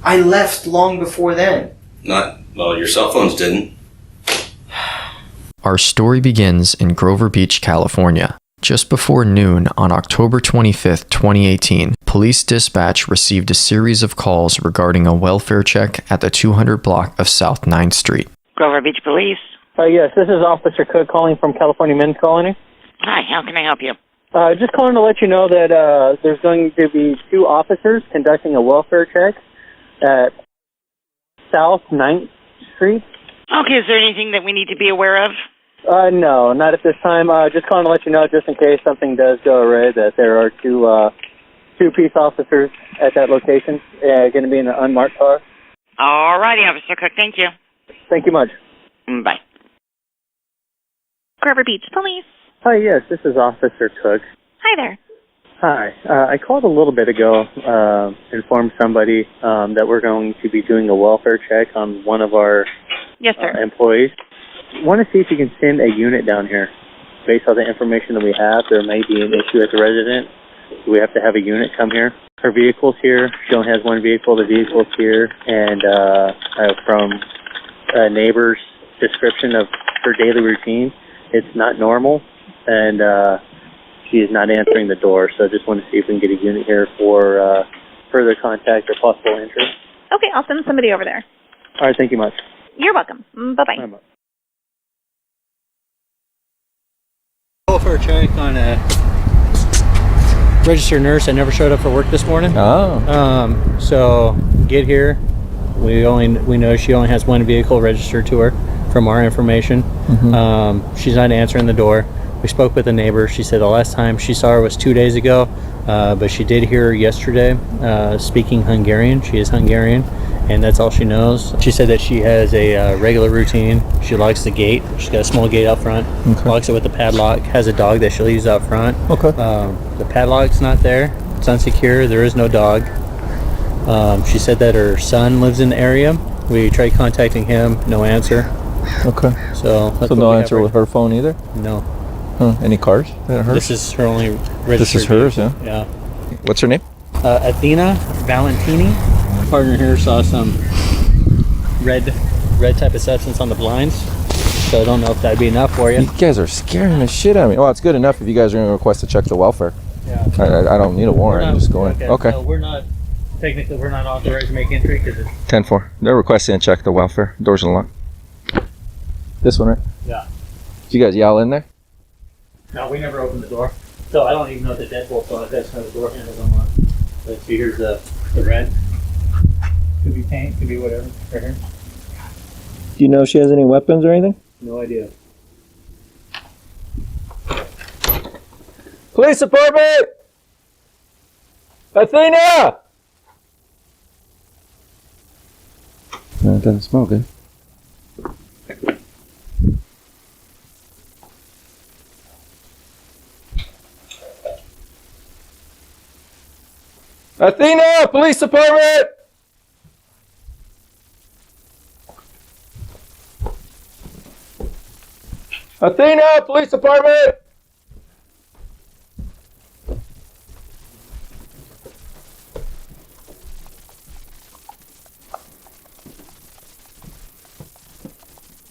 I left long before then. Well, your cell phones didn't. Our story begins in Grover Beach, California. Just before noon on October 25th, 2018, police dispatch received a series of calls regarding a welfare check at the 200 block of South 9th Street. Grover Beach Police. Yes, this is Officer Cook calling from California Men's Colony. Hi, how can I help you? Just calling to let you know that there's going to be 2 officers conducting a welfare check at South 9th Street. Okay, is there anything that we need to be aware of? No, not at this time. Just calling to let you know, just in case something does go awry, that there are 2 peace officers at that location, going to be in an unmarked car. All righty, Officer Cook, thank you. Thank you much. Bye. Grover Beach Police. Hi, yes, this is Officer Cook. Hi there. Hi. I called a little bit ago, informed somebody that we're going to be doing a welfare check on one of our Yes, sir. employees. Want to see if you can send a unit down here. Based on the information that we have, there may be an issue at the residence. We have to have a unit come here. Her vehicle's here. She only has one vehicle. The vehicle's here. And from a neighbor's description of her daily routine, it's not normal. And she is not answering the door. So I just want to see if we can get a unit here for further contact or possible entry. Okay, I'll send somebody over there. All right, thank you much. You're welcome. Bye-bye. Bye-bye. For a check on a registered nurse that never showed up for work this morning. Oh. So get here. We know she only has one vehicle registered to her from our information. Mm-hmm. She's not answering the door. We spoke with a neighbor. She said the last time she saw her was 2 days ago, but she did hear her yesterday speaking Hungarian. She is Hungarian, and that's all she knows. She said that she has a regular routine. She locks the gate. She's got a small gate out front. Okay. Locks it with a padlock. Has a dog that she'll use out front. Okay. The padlock's not there. It's unsecure. There is no dog. She said that her son lives in the area. We tried contacting him. No answer. Okay. So no answer with her phone either? No. Huh. Any cars? Hers? This is her only registered. This is hers, yeah? Yeah. What's her name? Athena Valentini. My partner here saw some red type of substance on the blinds, so I don't know if that'd be enough for you. You guys are scaring the shit out of me. Well, it's good enough if you guys are going to request to check the welfare. Yeah. I don't need a warrant. I'm just going. Okay. So we're not authorized to make entry because it's 10-4. They're requesting to check the welfare. Doors unlocked. This one, right? yeah. Did you guys yell in there? No, we never opened the door, so I don't even know if the deadbolt on it. That's how the door handle's unlocked. Let's see. Here's the red. Could be paint. Could be whatever. Right here. Do you know if she has any weapons or anything? No idea. Police department! Athena! No, it doesn't smell good. Athena! Police department! Athena! Police department!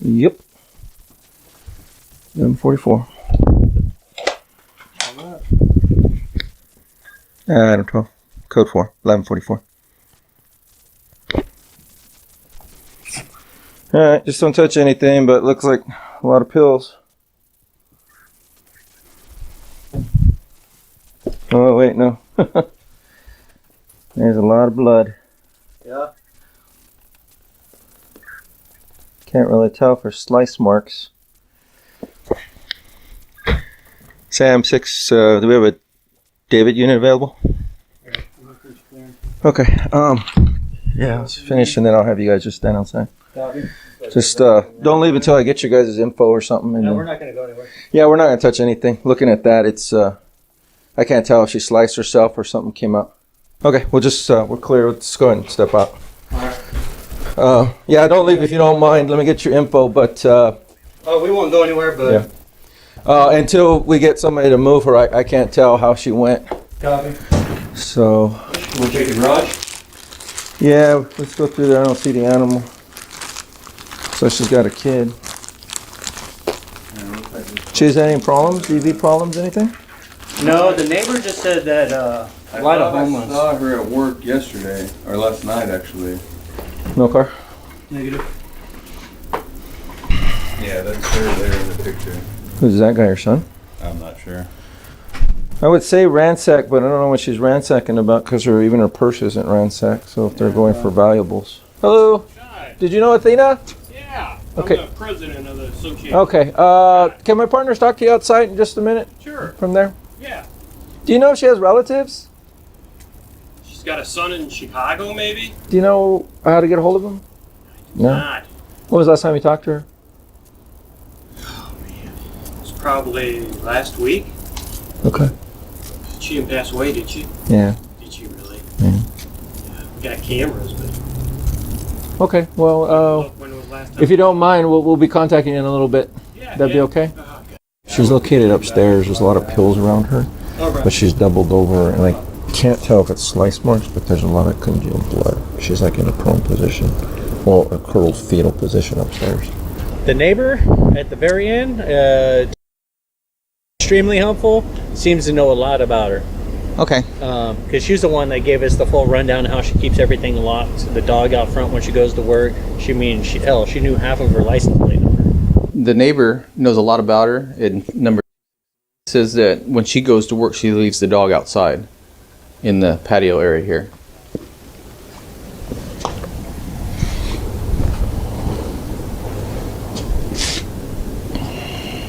Yep. 11:44. Item 12. Code 4. 11:44. Alright, just don't touch anything, but it looks like a lot of pills. Oh, wait, no. There's a lot of blood. Yeah. Can't really tell for slice marks. Sam 6, do we have a David unit available? Okay, yeah, let's finish and then I'll have you guys just stand outside. Just, don't leave until I get your guys' info or something. And No, we're not going to go anywhere. yeah, we're not going to touch anything. Looking at that, it's, I can't tell if she sliced herself or something came out. Okay, we'll just, we're clear. Let's go ahead and step out. Yeah, don't leave if you don't mind. Let me get your info, but, Oh, we won't go anywhere, but... yeah. Until we get somebody to move her, I can't tell how she went. Copy. So, We'll check the garage. Yeah, let's go through there. I don't see the animal. So she's got a kid. She's had any problems? EV problems, anything? No, the neighbor just said that a lot of homeless. I saw her at work yesterday, or last night actually. No car? Negative. Yeah, that's her there in the picture. Who's that guy, your son? I'm not sure. I would say ransack, but I don't know what she's ransacking about because even her purse isn't ransacked. So if they're going for valuables. Hello? Hi. Did you know Athena? Yeah. Okay. I'm the president of the association. Okay. Can my partners talk to you outside in just a minute? Sure. From there? Yeah. Do you know if she has relatives? She's got a son in Chicago, maybe? Do you know how to get a hold of them? No. Not. When was the last time you talked to her? Oh, man. It was probably last week. Okay. She didn't pass away, did she? Yeah. Did she really? Yeah. Yeah. We got cameras, but... Okay. Well, Look, when was last time? if you don't mind, we'll be contacting you in a little bit. Yeah, That'd be yeah. okay? Okay. She's located upstairs. There's a lot of pills around her, All right. but she's doubled over, and I can't tell if it's slice marks, but there's a lot of congealed blood. She's like in a prone position, well, a curled fetal position upstairs. The neighbor at the very end, extremely helpful, seems to know a lot about her. Okay. Because she's the one that gave us the full rundown of how she keeps everything locked. The dog out front when she goes to work. She knew half of her license plate number. The neighbor knows a lot about her. And number says that when she goes to work, she leaves the dog outside in the patio area here.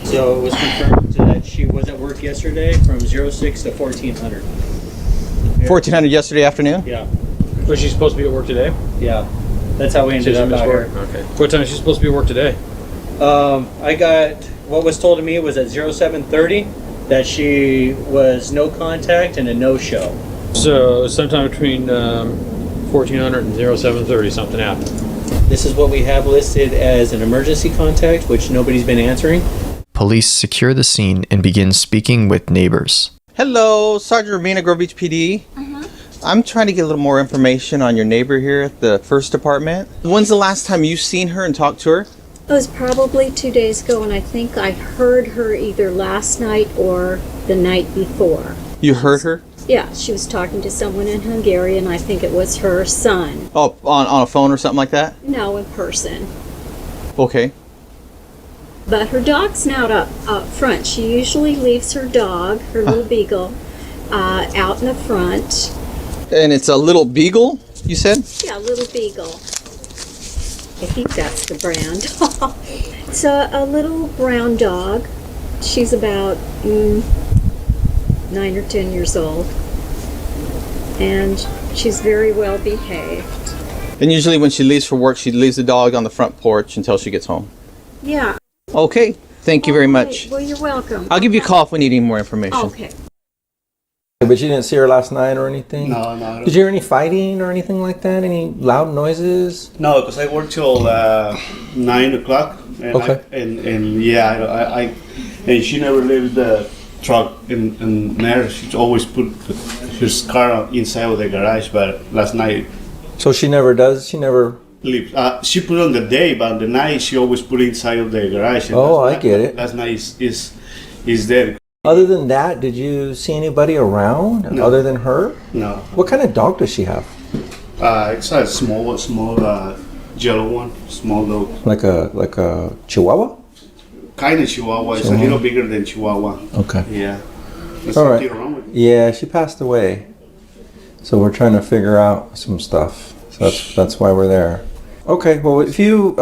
So it was confirmed that she was at work yesterday from 06 to 1400. 1400 yesterday afternoon? Yeah. Was she supposed to be at work today? Yeah. That's how we ended up at her. Okay. What time is she supposed to be at work today? I got, what was told to me was at 0730 that she was no contact and a no-show. So, sometime between 1400 and 0730, something happened. This is what we have listed as an emergency contact, which nobody's been answering. Police secure the scene and begin speaking with neighbors. Hello, Sergeant Rabina, Grove Beach PD. I'm trying to get a little more information on your neighbor here at the first department. When's the last time you've seen her and talked to her? It was probably 2 days ago, and I think I heard her either last night or the night before. You heard her? Yeah, she was talking to someone in Hungary, and I think it was her son. Oh, on a phone or something like that? No, in person. Okay. But her dog's not up front. She usually leaves her dog, her little beagle, out in the front. And it's a little beagle, you said? Yeah, little beagle. I think that's the brand. It's a little brown dog. She's about 9 or 10 years old. And she's very well behaved. And usually when she leaves for work, she leaves the dog on the front porch until she gets home. Yeah. Okay. Thank you very much. Well, you're welcome. I'll give you a call if we need any more information. Okay. But you didn't see her last night or anything? No, no. Did you hear any fighting or anything like that? Any loud noises? No, because I work till 9 o'clock. And Okay. And she never leaves the truck in there. She always put her car inside of the garage. But last night, So she never does? She never... leaves. She put on the day, but the night she always put inside of the garage. And Oh, last I get it. Last night is there. Other than that, did you see anybody around No. other than her? No, What kind of dog does she have? it's a small yellow one, small dog. Like a Chihuahua? Kind of Chihuahua. It's a little bigger than Chihuahua. Okay. Yeah. There's All right. something wrong with it. Yeah, she passed away. So we're trying to figure out some stuff. So that's why we're there. Okay. Well, if you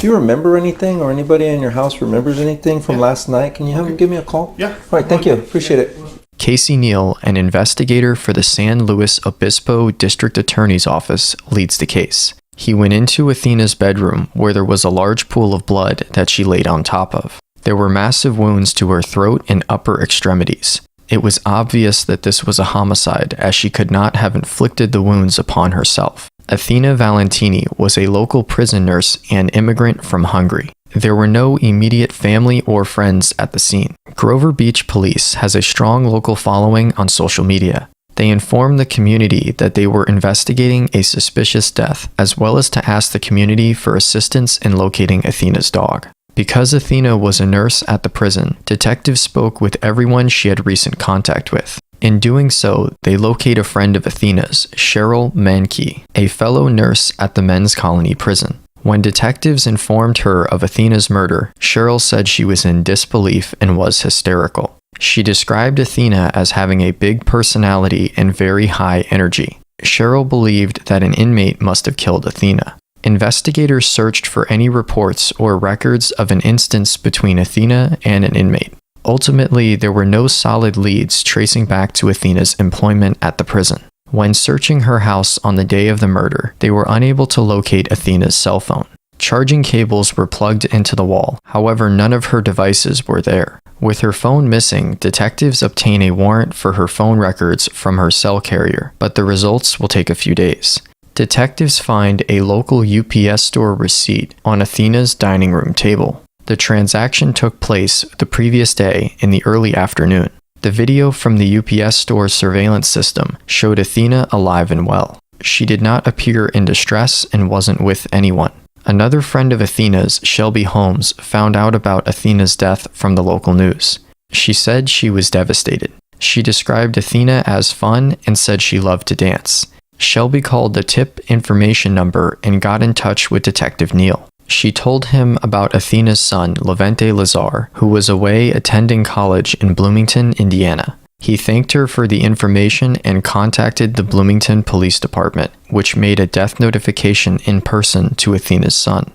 remember anything or anybody in your house remembers anything from last night, can you have them give me a call? Yeah. All right. Thank you. Appreciate it. Casey Neal, an investigator for the San Luis Obispo District Attorney's Office, leads the case. He went into Athena's bedroom where there was a large pool of blood that she laid on top of. There were massive wounds to her throat and upper extremities. It was obvious that this was a homicide, as she could not have inflicted the wounds upon herself. Athena Valentini was a local prison nurse and immigrant from Hungary. There were no immediate family or friends at the scene. Grover Beach Police has a strong local following on social media. They informed the community that they were investigating a suspicious death, as well as to ask the community for assistance in locating Athena's dog. Because Athena was a nurse at the prison, detectives spoke with everyone she had recent contact with. In doing so, they locate a friend of Athena's, Cheryl Mankey, a fellow nurse at the men's colony prison. When detectives informed her of Athena's murder, Cheryl said she was in disbelief and was hysterical. She described Athena as having a big personality and very high energy. Cheryl believed that an inmate must have killed Athena. Investigators searched for any reports or records of an instance between Athena and an inmate. Ultimately, there were no solid leads tracing back to Athena's employment at the prison. When searching her house on the day of the murder, they were unable to locate Athena's cell phone. Charging cables were plugged into the wall, however none of her devices were there. With her phone missing, detectives obtain a warrant for her phone records from her cell carrier, but the results will take a few days. Detectives find a local UPS store receipt on Athena's dining room table. The transaction took place the previous day in the early afternoon. The video from the UPS store's surveillance system showed Athena alive and well. She did not appear in distress and wasn't with anyone. Another friend of Athena's, Shelby Holmes, found out about Athena's death from the local news. She said she was devastated. She described Athena as fun and said she loved to dance. Shelby called the tip information number and got in touch with Detective Neal. She told him about Athena's son, Levtiny Lazar, who was away attending college in Bloomington, Indiana. He thanked her for the information and contacted the Bloomington Police Department, which made a death notification in person to Athena's son.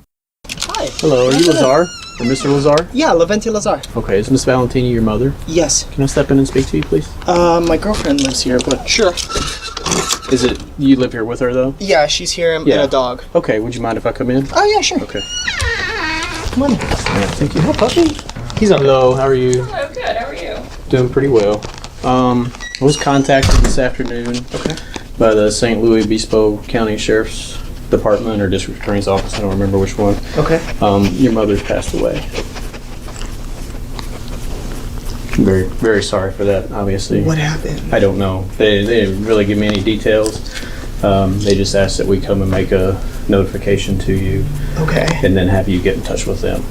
Hi. Hello, are you Lazar? Or Mr. Lazar? Yeah, Levtiny Lazar. Okay, is Miss Valentini your mother? Yes. Can I step in and speak to you, please? My girlfriend lives here, but sure. Is it, you live here with her, though? Yeah, she's here and a dog. Okay, would you mind if I come in? Oh, yeah, sure. Okay. Come on. Thank you. No puppy. He's on. Hello, how are you? Hello, good. How are you? Doing pretty well. I was contacted this afternoon by the St. Louis Obispo County Sheriff's Department or District Attorney's Office. I don't remember which one. Okay. Your mother's passed away. I'm very, very sorry for that, obviously. What happened? I don't know. They didn't really give me any details. They just asked that we come and make a notification to you. Okay. And then have you get in touch with them.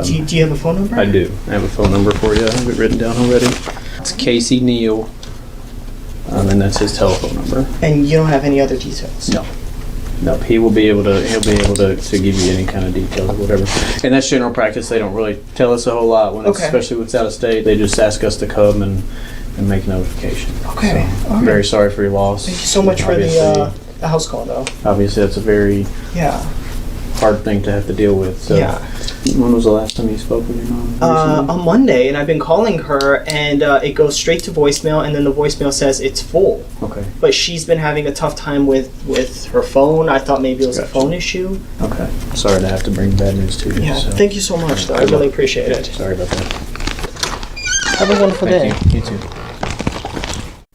Do you have a phone number? I do. I have a phone number for you. I have it written down already. It's Casey Neal, and that's his telephone number. And you don't have any other details? No. No, he'll be able to give you any kind of details or whatever. And that's general practice. They don't really tell us a whole lot when it's, especially when it's out of state. They just ask us to come and make notification. Okay. So, I'm very sorry for your loss. Thank you so much for the house call, though. Obviously, that's a very hard thing to have to deal with. So. Yeah. When was the last time you spoke with your mom? On Monday, and I've been calling her, and it goes straight to voicemail, and then the voicemail says it's full. Okay. But she's been having a tough time with her phone. I thought maybe it was a phone issue. Okay. Sorry to have to bring bad news to you. Yeah. So. Thank you so much, though. I really appreciate it. Sorry about that. Have a wonderful day. You too.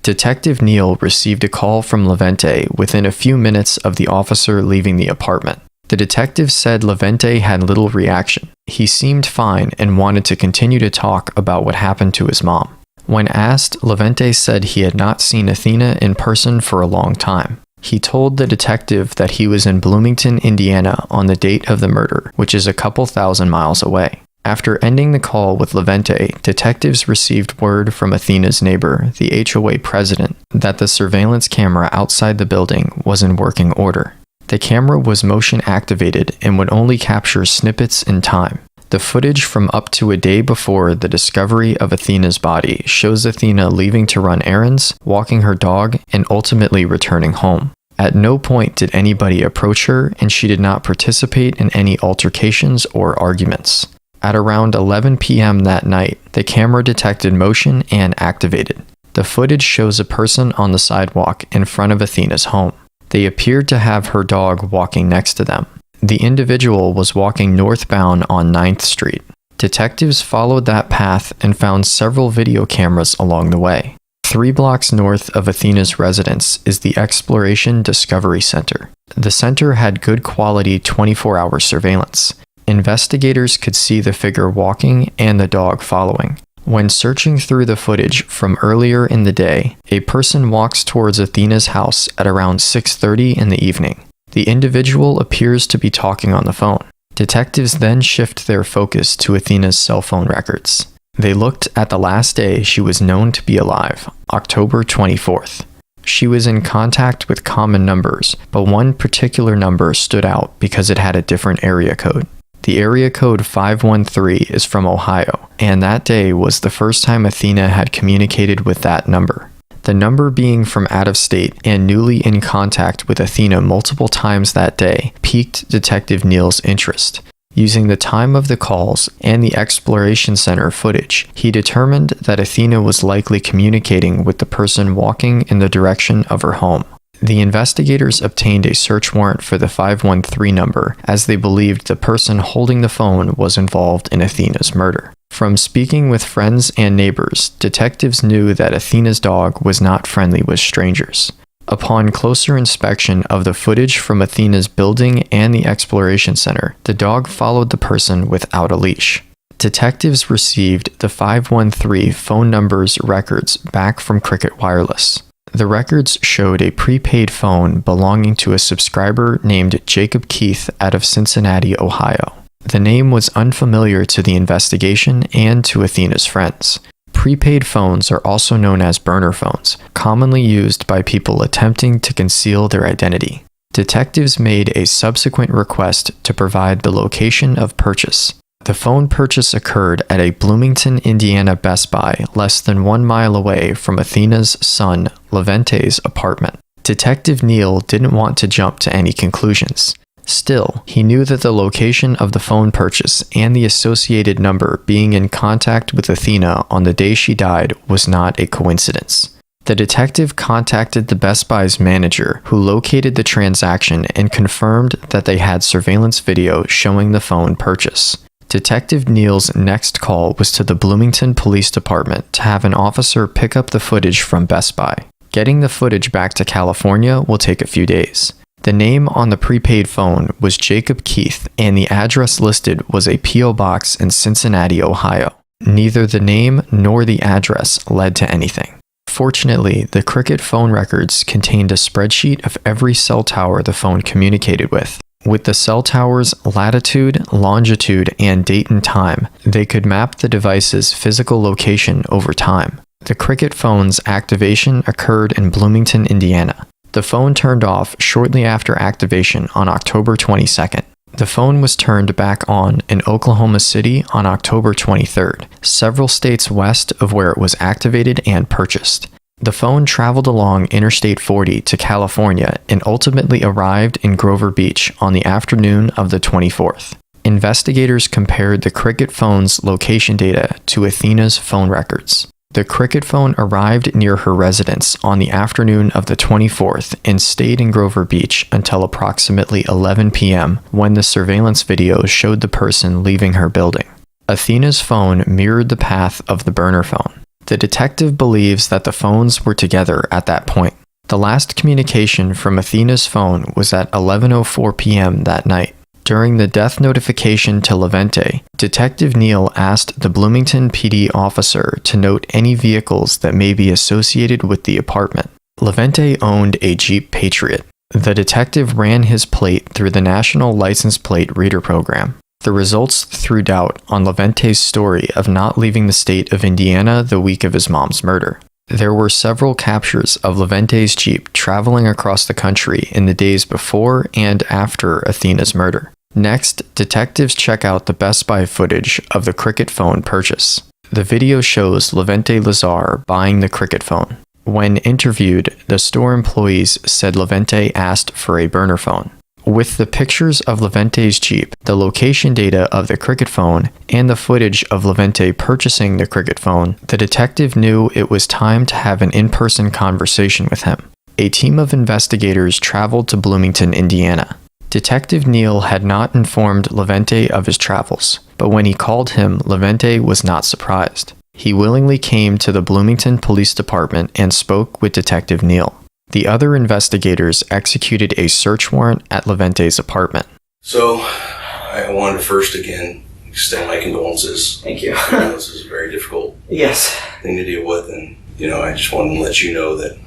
Detective Neal received a call from Levtiny within a few minutes of the officer leaving the apartment. The detective said Levtiny had little reaction. He seemed fine and wanted to continue to talk about what happened to his mom. When asked, Levtiny said he had not seen Athena in person for a long time. He told the detective that he was in Bloomington, Indiana on the date of the murder, which is a couple thousand miles away. After ending the call with Levtiny, detectives received word from Athena's neighbor, the HOA president, that the surveillance camera outside the building was in working order. The camera was motion activated and would only capture snippets in time. The footage from up to a day before the discovery of Athena's body shows Athena leaving to run errands, walking her dog, and ultimately returning home. At no point did anybody approach her, and she did not participate in any altercations or arguments. At around 11 p.m. that night, the camera detected motion and activated. The footage shows a person on the sidewalk in front of Athena's home. They appeared to have her dog walking next to them. The individual was walking northbound on 9th Street. Detectives followed that path and found several video cameras along the way. 3 blocks north of Athena's residence is the Exploration Discovery Center. The center had good quality 24-hour surveillance. Investigators could see the figure walking and the dog following. When searching through the footage from earlier in the day, a person walks towards Athena's house at around 6:30 in the evening. The individual appears to be talking on the phone. Detectives then shift their focus to Athena's cell phone records. They looked at the last day she was known to be alive, October 24th. She was in contact with common numbers, but one particular number stood out because it had a different area code. The area code 513 is from Ohio, and that day was the first time Athena had communicated with that number. The number being from out of state and newly in contact with Athena multiple times that day piqued Detective Neal's interest. Using the time of the calls and the Exploration Center footage, he determined that Athena was likely communicating with the person walking in the direction of her home. The investigators obtained a search warrant for the 513 number, as they believed the person holding the phone was involved in Athena's murder. From speaking with friends and neighbors, detectives knew that Athena's dog was not friendly with strangers. Upon closer inspection of the footage from Athena's building and the Exploration Center, the dog followed the person without a leash. Detectives received the 513 phone number's records back from Cricket Wireless. The records showed a prepaid phone belonging to a subscriber named Jacob Keith out of Cincinnati, Ohio. The name was unfamiliar to the investigation and to Athena's friends. Prepaid phones are also known as burner phones, commonly used by people attempting to conceal their identity. Detectives made a subsequent request to provide the location of purchase. The phone purchase occurred at a Bloomington, Indiana Best Buy less than 1 mile away from Athena's son, Levtiny's apartment. Detective Neal didn't want to jump to any conclusions. Still, he knew that the location of the phone purchase and the associated number being in contact with Athena on the day she died was not a coincidence. The detective contacted the Best Buy's manager, who located the transaction and confirmed that they had surveillance video showing the phone purchase. Detective Neal's next call was to the Bloomington Police Department to have an officer pick up the footage from Best Buy. Getting the footage back to California will take a few days. The name on the prepaid phone was Jacob Keith, and the address listed was a P.O. box in Cincinnati, Ohio. Neither the name nor the address led to anything. Fortunately, the Cricket phone records contained a spreadsheet of every cell tower the phone communicated with. With the cell tower's latitude, longitude, and date and time, they could map the device's physical location over time. The Cricket phone's activation occurred in Bloomington, Indiana. The phone turned off shortly after activation on October 22nd. The phone was turned back on in Oklahoma City on October 23rd, several states west of where it was activated and purchased. The phone traveled along Interstate 40 to California and ultimately arrived in Grover Beach on the afternoon of the 24th. Investigators compared the Cricket phone's location data to Athena's phone records. The Cricket phone arrived near her residence on the afternoon of the 24th and stayed in Grover Beach until approximately 11 p.m. when the surveillance video showed the person leaving her building. Athena's phone mirrored the path of the burner phone. The detective believes that the phones were together at that point. The last communication from Athena's phone was at 11:04 p.m. that night. During the death notification to Levtiny, Detective Neal asked the Bloomington PD officer to note any vehicles that may be associated with the apartment. Levtiny owned a Jeep Patriot. The detective ran his plate through the National License Plate Reader program. The results threw doubt on Levtiny's story of not leaving the state of Indiana the week of his mom's murder. There were several captures of Levtiny's Jeep traveling across the country in the days before and after Athena's murder. Next, detectives check out the Best Buy footage of the Cricket phone purchase. The video shows Levtiny Lazar buying the Cricket phone. When interviewed, the store employees said Levtiny asked for a burner phone. With the pictures of Levtiny's Jeep, the location data of the Cricket phone, and the footage of Levtiny purchasing the Cricket phone, the detective knew it was time to have an in-person conversation with him. A team of investigators traveled to Bloomington, Indiana. Detective Neal had not informed Levtiny of his travels, but when he called him, Levtiny was not surprised. He willingly came to the Bloomington Police Department and spoke with Detective Neal. The other investigators executed a search warrant at Levtiny's apartment. So, I wanted to first again extend my condolences. Thank you. This is a very difficult thing to deal with, and I just wanted to let you know that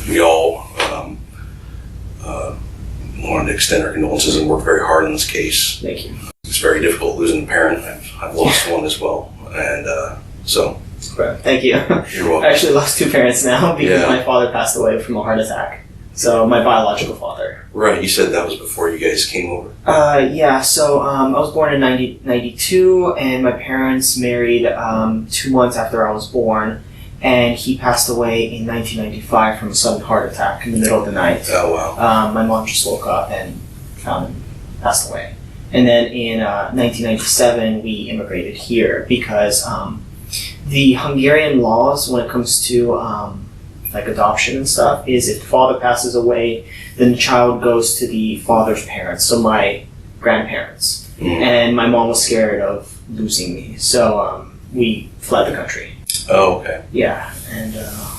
we all wanted to extend our condolences and work very hard on this case. Thank you. It's very difficult losing a parent. I've lost one as well, and so. Thank you. You're welcome. I actually lost 2 parents now because my father passed away from a heart attack. So my biological father. Right, you said that was before you guys came over. Yeah. So I was born in 1992, and my parents married 2 months after I was born. And he passed away in 1995 from a sudden heart attack in the middle of the night. Oh wow! My mom just woke up and found him passed away. And then in 1997 we immigrated here because the Hungarian laws when it comes to like adoption and stuff is if the father passes away, then the child goes to the father's parents, so my grandparents. And my mom was scared of losing me, so we fled the country. Oh, okay. Yeah, and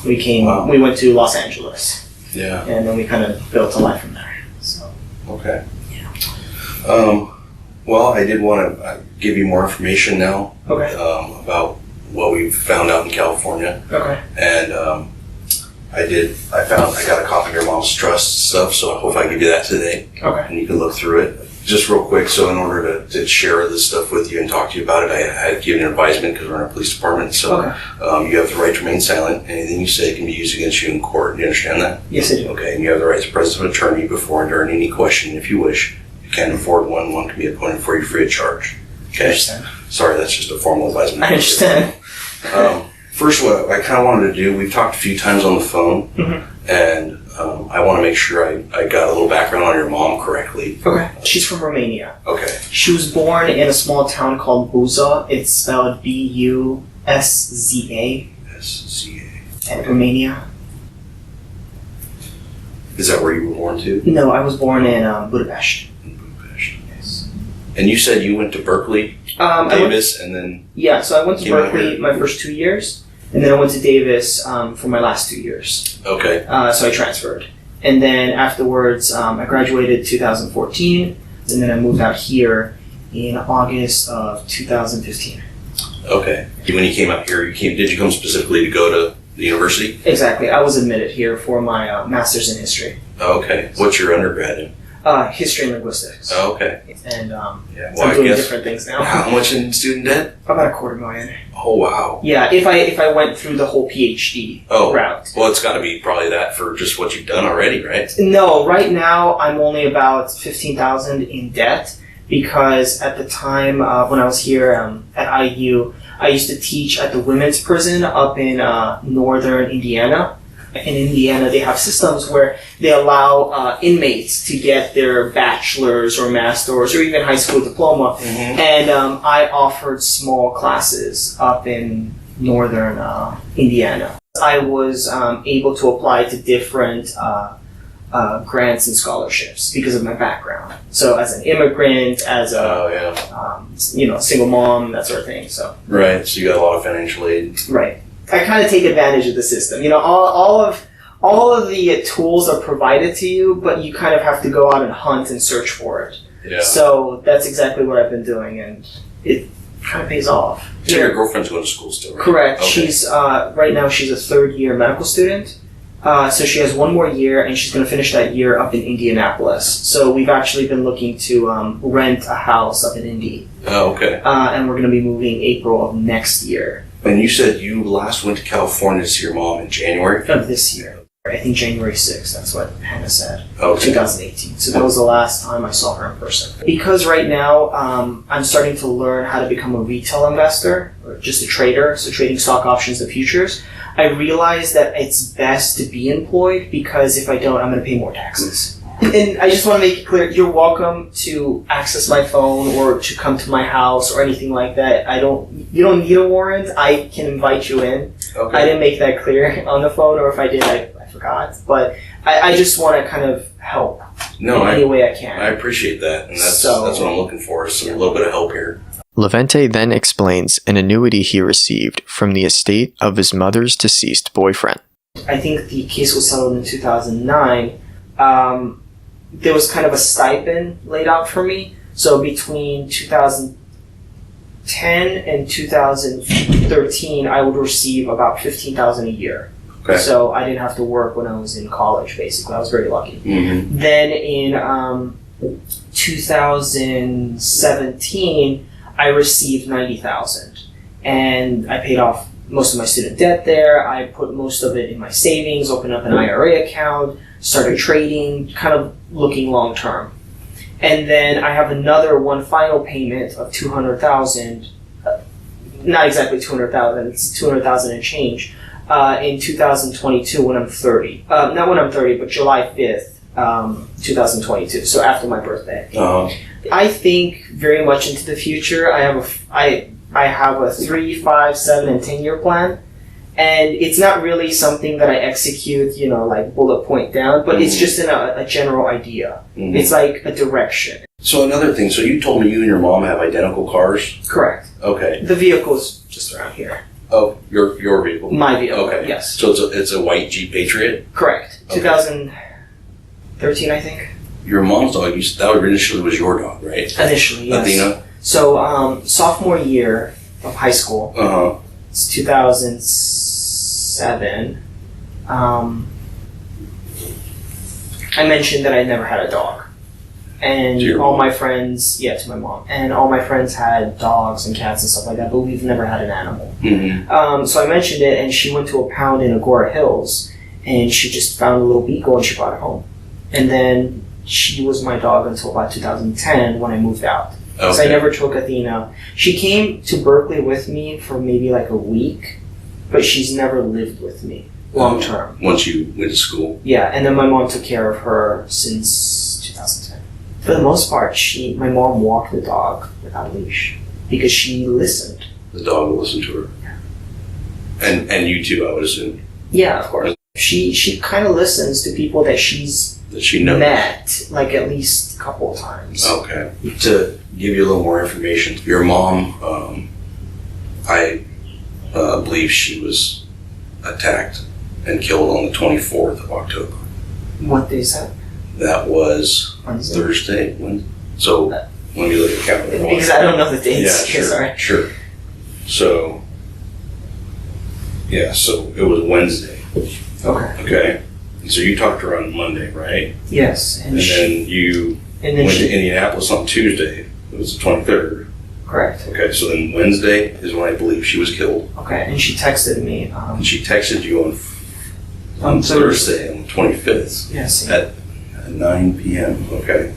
we came. Wow. We went to Los Angeles. Yeah. And then we kind of built a life from there. So. Okay. Yeah. Well, I did want to give you more information now. Okay. About what we found out in California. Okay. And I got a copy of your mom's trust stuff, so I hope I can give you that today. Okay. And you can look through it. Just real quick, so in order to share this stuff with you and talk to you about it, I had to give you an advisement because we're in a police department. So you have the right to remain silent. Anything you say can be used against you in court. Do you understand that? Yes, I do. Okay, and you have the right to presence of an attorney before and during any question if you wish. You can afford one. One can be appointed for you free of charge. Okay? I understand. Sorry, that's just a formal advisement. I understand. First, what I kind of wanted to do, we've talked a few times on the phone, and I want to make sure I got a little background on your mom correctly. Okay. She's from Romania. Okay. She was born in a small town called Buza. It's spelled Busza. SZA. And Romania. Is that where you were born too? No, I was born in Budapest. Yes. And you said you went to Berkeley, Davis, and then... Yeah, so I went to Berkeley my first 2 years. And then I went to Davis for my last 2 years. Okay. So I transferred. And then afterwards, I graduated 2014. And then I moved out here in August of 2015. Okay. When you came out here, did you come specifically to go to the university? Exactly. I was admitted here for my master's in history. Okay. What's your undergrad in? History and linguistics. Oh, okay. And well, I'm doing different things now. How much in student debt? About $250,000. Oh, wow. Yeah, if I went through the whole PhD route. Well, it's got to be probably that for just what you've done already, right? No, right now I'm only about $15,000 in debt because at the time when I was here at IU, I used to teach at the women's prison up in northern Indiana. In Indiana, they have systems where they allow inmates to get their bachelor's or master's or even high school diploma. And I offered small classes up in northern Indiana. I was able to apply to different grants and scholarships because of my background. So as an immigrant, as a single mom, that sort of thing. So right. So you got a lot of financial aid. Right. I kind of take advantage of the system. You know, all of the tools are provided to you, but you kind of have to go out and hunt and search for it. Yeah. So that's exactly what I've been doing, and it kind of pays off. So your girlfriend's going to school still, right? Correct. Okay. She's right now she's a third-year medical student. So she has one more year, and she's going to finish that year up in Indianapolis. So we've actually been looking to rent a house up in Indy. Oh, okay. And we're going to be moving April of next year. And you said you last went to California to see your mom in January? Of this year. I think January 6th, that's what Hannah said. Okay. 2018. So that was the last time I saw her in person. Because right now, I'm starting to learn how to become a retail investor, or just a trader, so trading stock options and futures. I realized that it's best to be employed because if I don't, I'm going to pay more taxes. And I just want to make it clear, you're welcome to access my phone or to come to my house or anything like that. You don't need a warrant. I can invite you in. Okay. I didn't make that clear on the phone, or if I did, I forgot. But I just want to kind of help in any way I can. I appreciate that, and that's what I'm looking for, is a little bit of help here. Levtiny then explains an annuity he received from the estate of his mother's deceased boyfriend. I think the case was settled in 2009. There was kind of a stipend laid out for me. So between 2010 and 2013, I would receive about $15,000 a year. Okay. So I didn't have to work when I was in college, basically. I was very lucky. Mm-hmm. Then in 2017, I received $90,000, and I paid off most of my student debt there. I put most of it in my savings, opened up an IRA account, started trading, kind of looking long term. And then I have another one final payment of $200,000. Not exactly $200,000. It's $200,000 and change. In 2022 when I'm 30. Not when I'm 30, but July 5th, 2022. So after my birthday. I think very much into the future. I have a 3, 5, 7, and 10-year plan. And it's not really something that I execute, like bullet point down, but it's just a general idea. It's like a direction. So another thing, so you told me you and your mom have identical cars? Correct. Okay. The vehicle's just around here. Oh, your vehicle? My vehicle, okay. Yes. So it's a white Jeep Patriot? Correct. Okay. 2013, I think. Your mom's dog, that initially was your dog, right? Initially, yes. Athena? So, sophomore year of high school, it's 2007, I mentioned that I never had a dog. And all my friends, to my mom, and all my friends had dogs and cats and stuff like that, but we've never had an animal. So I mentioned it, and she went to a pound in Agora Hills, and she just found a little beagle, and she brought it home. And then she was my dog until about 2010 when I moved out. Okay. So I never took Athena. She came to Berkeley with me for maybe like a week, but she's never lived with me long term. Once you went to school? Yeah, and then my mom took care of her since 2010. For the most part, my mom walked the dog without a leash because she listened. The dog will listen to her? Yeah. And you too, I would assume? Yeah, of course. She kind of listens to people that she knows. Met, like at least a couple of times. Okay. To give you a little more information, your mom, I believe she was attacked and killed on the 24th of October. What day is that? That was Wednesday. Thursday. So when you look at the calendar. Because I don't know the dates. Yeah, sure. Sorry. Sure. So, so it was Wednesday. Okay. Okay. So you talked to her on Monday, right? Yes. And then you went to Indianapolis on Tuesday. It was the 23rd. Correct. Okay, so then Wednesday is when I believe she was killed. Okay, and she texted me. And she texted you on Thursday, on the 25th. Yes. At 9 p.m. Okay.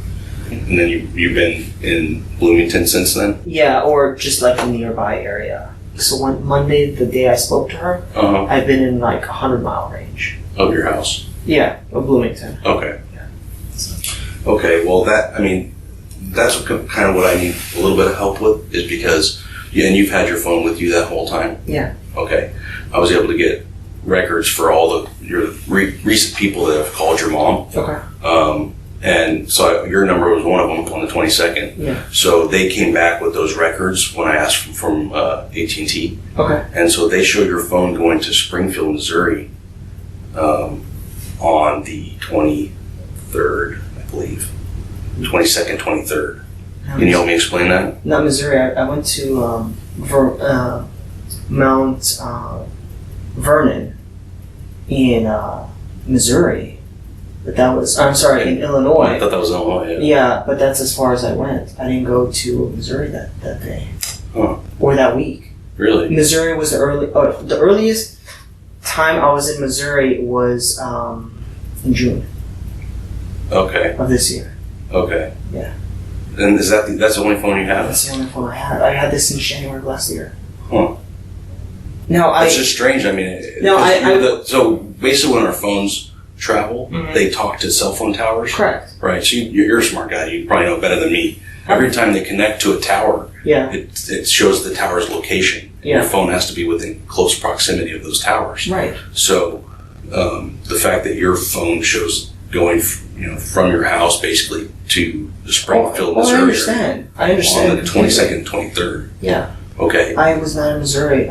And then you've been in Bloomington since then? Yeah, or just like the nearby area. So one Monday, the day I spoke to her, I've been in like 100-mile range. Of your house? Yeah, of Bloomington. Okay. Yeah. Okay, well that's kind of what I need a little bit of help with, is because, and you've had your phone with you that whole time? Yeah. Okay. I was able to get records for all your recent people that have called your mom. Okay. And so your number was one of them on the 22nd. Yeah. So they came back with those records when I asked from AT&T. Okay. And so they show your phone going to Springfield, Missouri on the 23rd, I believe. 22nd, 23rd. Can you help me explain that? Not Missouri. I went to Mount Vernon in Missouri. But that was, I'm sorry, in Illinois. I thought that was Illinois, Yeah, but that's as far as I went. I didn't go to Missouri that day. Huh. Or that week. Really? Missouri was the earliest time I was in Missouri was in June. Okay. Of this year. Okay. Yeah. And that's the only phone you have? That's the only phone I had. I had this since January of last year. Huh. No, That's just strange. I mean, so basically when our phones travel, they talk to cell phone towers. Correct. Right. So you're a smart guy. You probably know better than me. Every time they connect to a tower, it shows the tower's location. Yeah. Your phone has to be within close proximity of those towers. Right. So the fact that your phone shows going, from your house basically to the Springfield, Missouri. I understand. On the 22nd, 23rd. Yeah. Okay. I was not in Missouri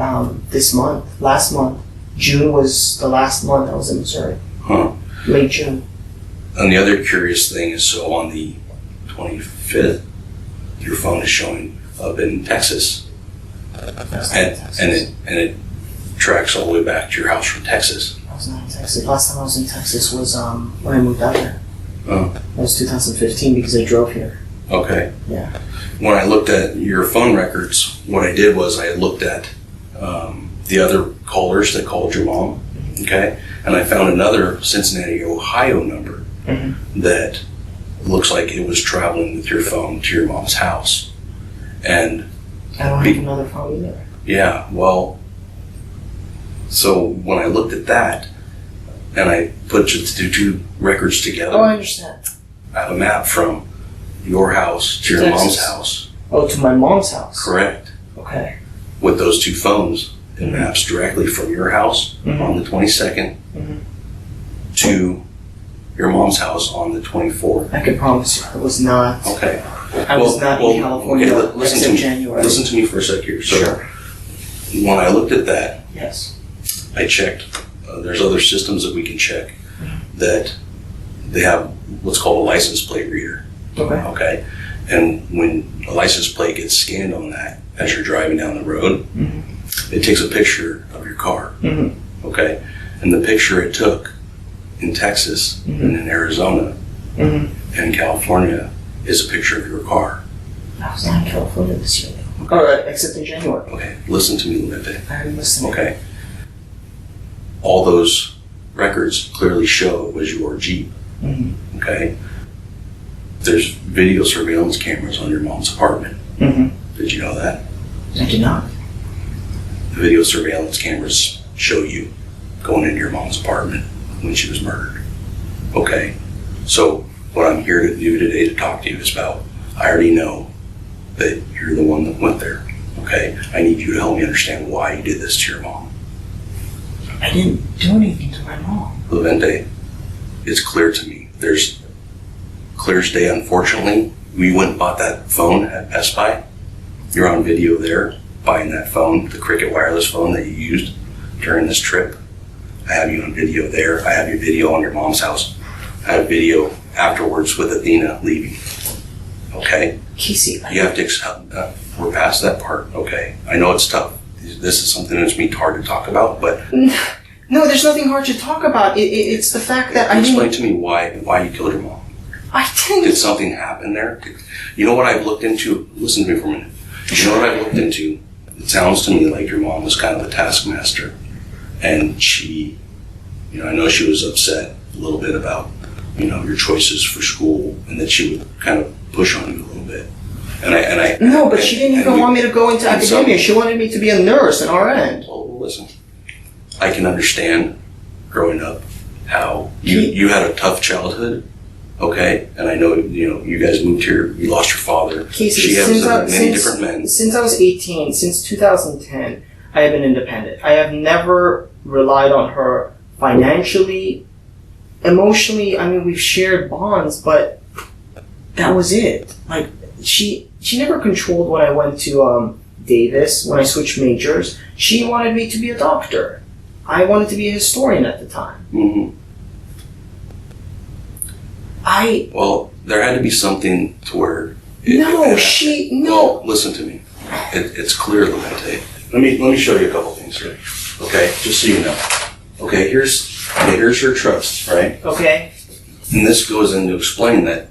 this month. Last month. June was the last month I was in Missouri. Huh. Late June. And the other curious thing is, so on the 25th, your phone is showing up in Texas. And it tracks all the way back to your house from Texas. I was not in Texas. Last time I was in Texas was when I moved out there. Oh. It was 2015 because I drove here. Okay. Yeah. When I looked at your phone records, what I did was I looked at the other callers that called your mom, okay? And I found another Cincinnati, Ohio number that looks like it was traveling with your phone to your mom's house. And I don't have another phone either. yeah, well, so when I looked at that and I put the two records together, Oh, I understand. I have a map from your house to your Texas. mom's house. Oh, to my mom's house. Correct. Okay. With those two phones, it maps directly from your house on the 22nd to your mom's house on the 24th. I can promise you, I was not. Okay. I was not in California listen to except me. January. Listen to me for a sec here. So Sure. when I looked at that, Yes. I checked. There's other systems that we can check that they have what's called a license plate reader. Okay. Okay. And when a license plate gets scanned on that as you're driving down the road, it takes a picture of your car. Okay. And the picture it took in Texas and in Arizona and in California is a picture of your car. I was not in California this year. All right, except in January. Okay. Listen to me, Levtiny. I'm listening. Okay. All those records clearly show it was your Jeep. Okay. There's video surveillance cameras on your mom's apartment. Did you know that? I did not. The video surveillance cameras show you going into your mom's apartment when she was murdered. Okay. So what I'm here to do today to talk to you is about, I already know that you're the one that went there. Okay. I need you to help me understand why you did this to your mom. I didn't do anything to my mom. Levente, it's clear to me. There's clear as day, unfortunately. We went and bought that phone at Best Buy. You're on video there buying that phone, the Cricket wireless phone that you used during this trip. I have you on video there. I have your video on your mom's house. I have video afterwards with Athena leaving. Okay? Casey, You have to accept, we're past that part, okay? I know it's tough. This is something that's me hard to talk about, but No, there's nothing hard to talk about. It's the fact that I explain didn't. to me why you killed your mom. I didn't. Did something happen there? You know what I've looked into? Listen to me for a minute. You know what I've looked into? It sounds to me like your mom was kind of a taskmaster. And she, I know she was upset a little bit about, your choices for school, and that she would kind of push on you a little bit. No, but she didn't even want me to go into academia. She wanted me to be a nurse, an RN. Well, listen, I can understand growing up how you had a tough childhood. Okay, and I know you guys moved here. You lost your father. Casey, she has many different men. Since I was 18, since 2010, I have been independent. I have never relied on her financially, emotionally. I mean, we've shared bonds, but that was it. Like she never controlled when I went to Davis when I switched majors. She wanted me to be a doctor. I wanted to be a historian at the time. Well, there had to be something to where. No. Well, listen to me. It's clear, Levente. Let me show you a couple things here. Okay, just so you know. Okay, here's her trust, right? Okay. And this goes in to explain that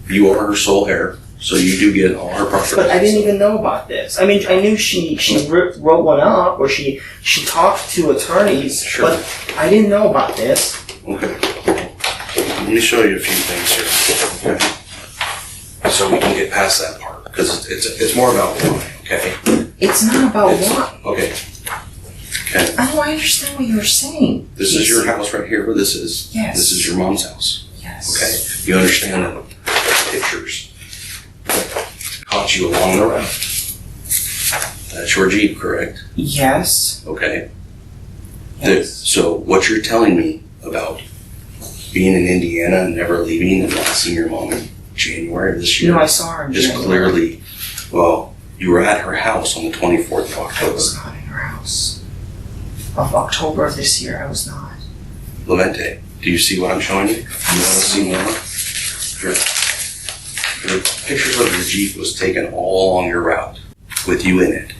you are her sole heir, so you do get all her property. But I didn't even know about this. I mean, I knew she wrote one up, or she talked to attorneys, Sure. but I didn't know about this. Okay. Let me show you a few things here. Okay. So we can get past that part, because it's more about why. Okay. It's not about what. Okay. Okay. I don't understand what you're saying. This is your house right here, where this is. Yes. This is your mom's house. Yes. Okay. You understand that pictures caught you along the route. That's your Jeep, correct? Yes. Okay. Yes. So what you're telling me about being in Indiana and never leaving and not seeing your mom in January of this year. No, I saw her in is January. clearly, well, you were at her house on the 24th of I October. was not in her house. Of October of this year, I was not. Levente, do you see what I'm showing you? You want to see more? Sure. the pictures of your Jeep was taken all along your route with you in it.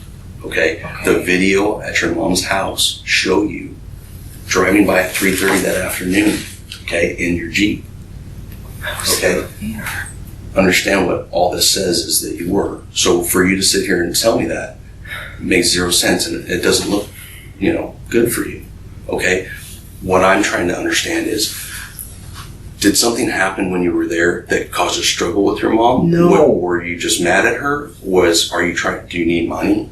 Okay? The video at your mom's house show you driving by at 3:30 that afternoon, okay, in your Jeep. Okay? Understand what all this says is that you were. So for you to sit here and tell me that makes zero sense, and it doesn't look, good for you. Okay? What I'm trying to understand is, did something happen when you were there that caused a struggle with your mom? No. Were you just mad at her? Do you need money?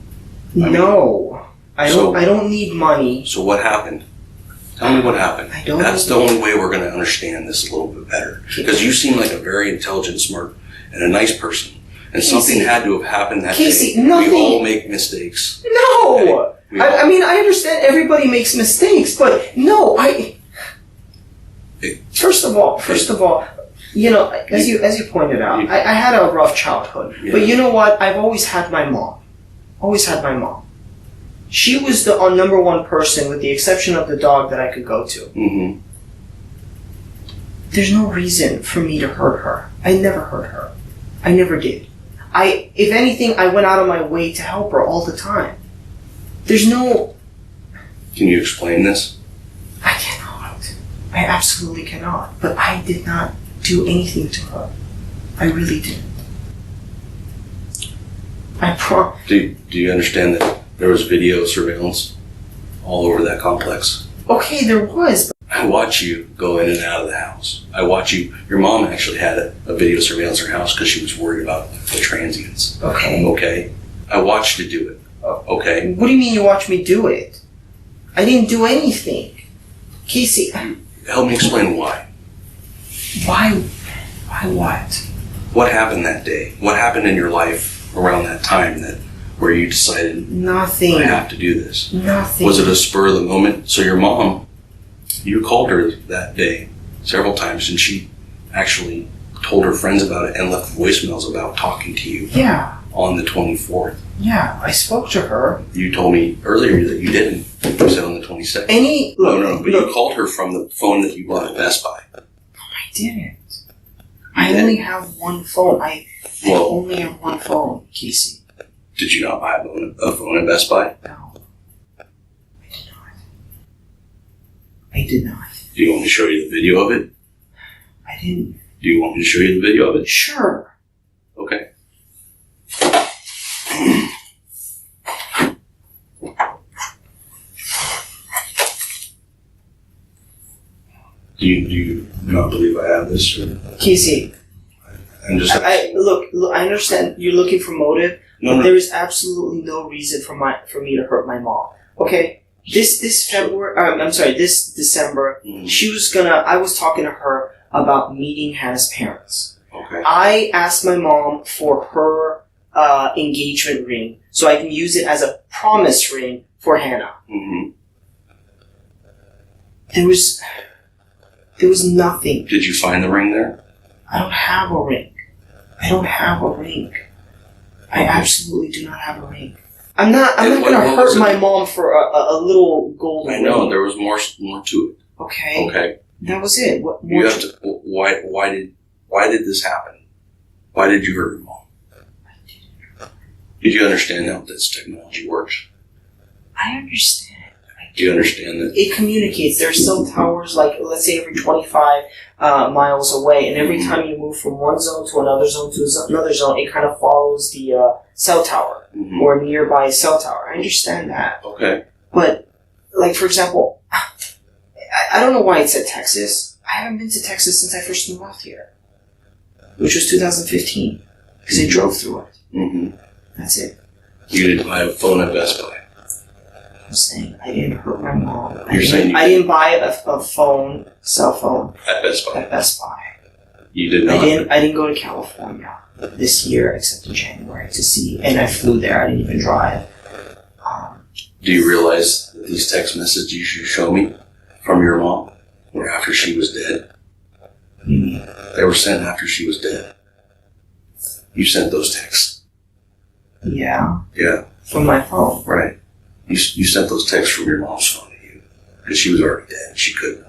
No. I don't need money. So what happened? Tell me what happened. That's the only way we're going to understand this a little bit better. Because you seem like a very intelligent, smart, and a nice person. And something had to have happened that day. Nothing. We all make mistakes. No! I mean, I understand everybody makes mistakes, but no, First of all, as you pointed out, I had a rough childhood. Yeah. But you know what? I've always had my mom. She was the number one person, with the exception of the dog, that I could go to. Mm-hmm. There's no reason for me to hurt her. I never hurt her. I never did. If anything, I went out of my way to help her all the time. There's no... Can you explain this? I cannot. I absolutely cannot. But I did not do anything to her. I really didn't. Do you understand that there was video surveillance all over that complex? Okay, there was. I watch you go in and out of the house. I watch you. Your mom actually had a video surveillance in her house because she was worried about the transients. Okay. Okay. I watched you do it. Okay. What do you mean you watched me do it? I didn't do anything. Casey. Help me explain why. Why? Why what? What happened that day? What happened in your life around that time where you decided, nothing, I have to do this? Nothing. Was it a spur of the moment? So your mom, you called her that day several times, and she actually told her friends about it and left voicemails about talking to you. Yeah. On the 24th. Yeah, I spoke to her. You told me earlier that you didn't. You said on the 22nd. But you called her from the phone that you bought at Best Buy. No, I didn't. I only have one phone. I only have one phone, Casey. Did you not buy a phone at Best Buy? No. I did not. Do you want me to show you the video of it? I didn't. Do you want me to show you the video of it? Sure. Okay. Do you not believe I have this? Or? Casey, look, I understand you're looking for motive, but there is absolutely no reason for me to hurt my mom. Okay, this December, I was talking to her about meeting Hannah's parents. Okay. I asked my mom for her engagement ring so I can use it as a promise ring for Hannah. Mm-hmm. There was nothing. Did you find the ring there? I don't have a ring. I absolutely do not have a ring. I'm not going to hurt my mom for a little gold ring. I know, there was more to it. Okay. Okay. That was it. Why did this happen? Why did you hurt your mom? Did you understand how this technology works? I understand. Do you understand that? It communicates. There are cell towers, like, let's say every 25 miles away, and every time you move from one zone to another zone to another zone, it kind of follows the cell tower, or a nearby cell tower. I understand that. Okay. But, like, for example, I don't know why it said Texas. I haven't been to Texas since I first moved out here, which was 2015, because I drove through it. Mm-hmm. That's it. You didn't buy a phone at Best Buy. I'm saying I didn't hurt my mom. I didn't buy a cell phone at Best Buy. At Best Buy. You did not. I didn't go to California this year except in January to see, and I flew there. I didn't even drive. Do you realize that these text messages you show me from your mom were after she was dead? They were sent after she was dead. You sent those texts. Yeah. Yeah. From my phone. Right. You sent those texts from your mom's phone to you because she was already dead. She couldn't.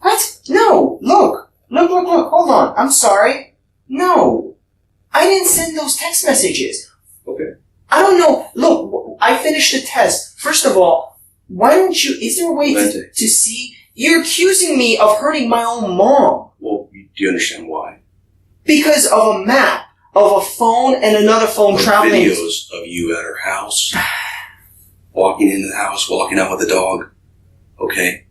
What? No. Look. Hold on. I'm sorry. No. I didn't send those text messages. Okay. I don't know. Look, I finished the test. First of all, why don't you, is there a way to see? You're accusing me of hurting my own mom. Well, do you understand why? Because of a map, of a phone and another phone Or traveling. videos of you at her house, walking into the house, walking out with the dog. Okay.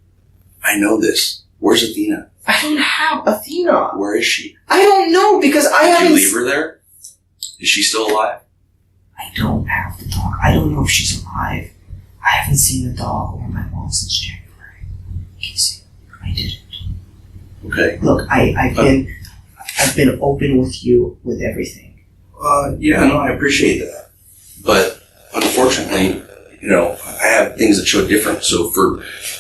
I know this. Where's Athena? I don't have Athena. Where is she? I don't know because I haven't. Did you leave her there? Is she still alive? I don't have the dog. I don't know if she's alive. I haven't seen the dog or my mom since January. Casey, I didn't. Okay. Look, I've been open with you with everything. Yeah, no, I appreciate that. But unfortunately, you know, I have things that show different. So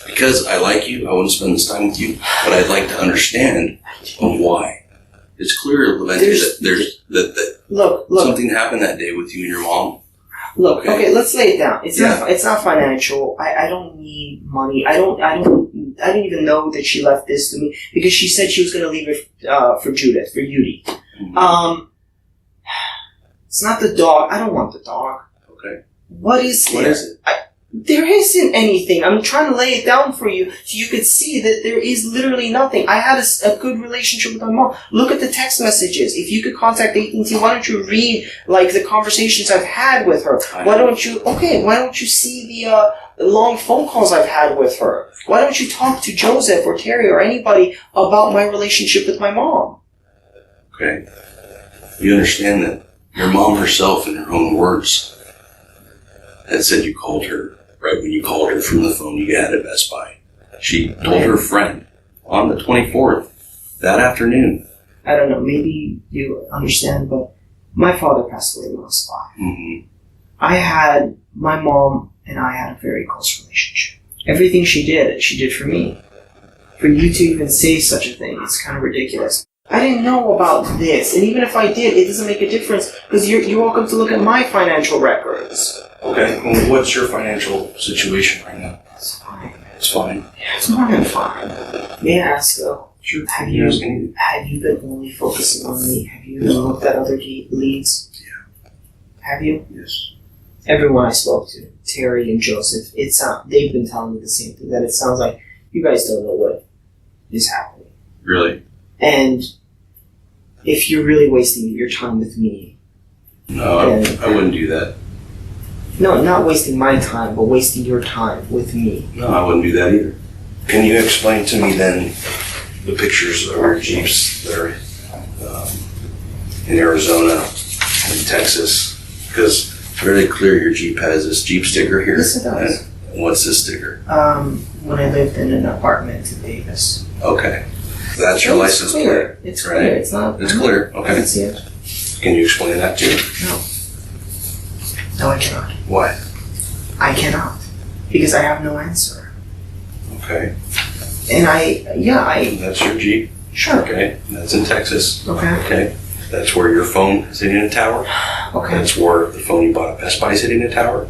because I like you, I want to spend this time with you, but I'd like to understand why. It's clear, Levtiny, that look, something happened that day with you and your mom. Look, okay, let's lay it down. It's not financial. I don't need money. I didn't even know that she left this to me because she said she was going to leave it for Judith, for Judy. Mm-hmm. It's not the dog. I don't want the dog. Okay. What is there? What is it? There isn't anything. I'm trying to lay it down for you so you could see that there is literally nothing. I had a good relationship with my mom. Look at the text messages. If you could contact AT&T, why don't you read like the conversations I've had with her? Why don't you see the long phone calls I've had with her? Why don't you talk to Joseph or Terry or anybody about my relationship with my mom? Okay. You understand that your mom herself, in her own words, had said you called her, right when you called her from the phone you had at Best Buy. She told her friend on the 24th, that afternoon. I don't know, maybe you understand, but my father passed away when I was 5. Mm-hmm. My mom and I had a very close relationship. Everything she did for me. For you to even say such a thing, it's kind of ridiculous. I didn't know about this, and even if I did, it doesn't make a difference, because you're welcome to look at my financial records. Okay, well, what's your financial situation right now? It's fine. It's fine. Yeah, it's more than fine. May I ask though? Sure. Have you been only focusing on me? Have you looked at other leads? Yeah. Have you? Yes. Everyone I spoke to, Terry and Joseph, they've been telling me the same thing, that it sounds like you guys don't know what is happening. Really? And if you're really wasting your time with me... No, I wouldn't do that. No, not wasting my time, but wasting your time with me. No, I wouldn't do that either. Can you explain to me then the pictures of your Jeeps that are in Arizona and Texas? Because it's very clear your Jeep has this Jeep sticker here. Yes, it does. And what's this sticker? When I lived in an apartment in Davis. Okay. That's your license plate. It's right? clear. It's not... It's clear. Okay. I can see it. Can you explain that too? No. No, I cannot. Why? I cannot. Because I have no answer. Okay. And That's your Jeep? Sure. Okay. That's in Texas. Okay. Okay. That's where your phone is hitting a tower? Okay. That's where the phone you bought at Best Buy is hitting a tower?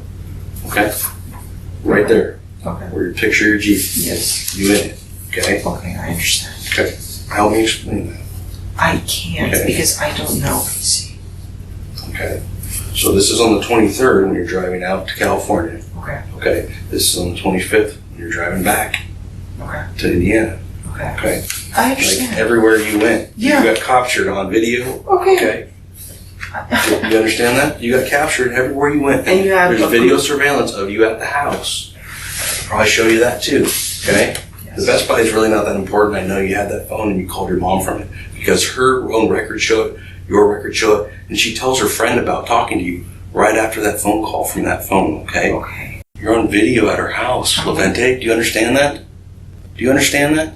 Okay. Right there. Okay. Where you picture your Jeep. Yes. You in it. Okay. Okay, I understand. Okay. Help me explain that. I can't because I don't know, PC. Okay. So this is on the 23rd when you're driving out to California. Okay. Okay. This is on the 25th when you're driving back to Indiana. Okay. Okay. I understand. Like everywhere you went. Yeah. You got captured on video. Okay. You understand that? You got captured everywhere you went. And you have There's video surveillance of you at the house. I'll probably show you that too. Okay? The Best Buy is really not that important. I know you had that phone and you called your mom from it because her own records show it, your records show it, and she tells her friend about talking to you right after that phone call from that phone, okay? Okay. You're on video at her house, Levtiny. Do you understand that? Do you understand that?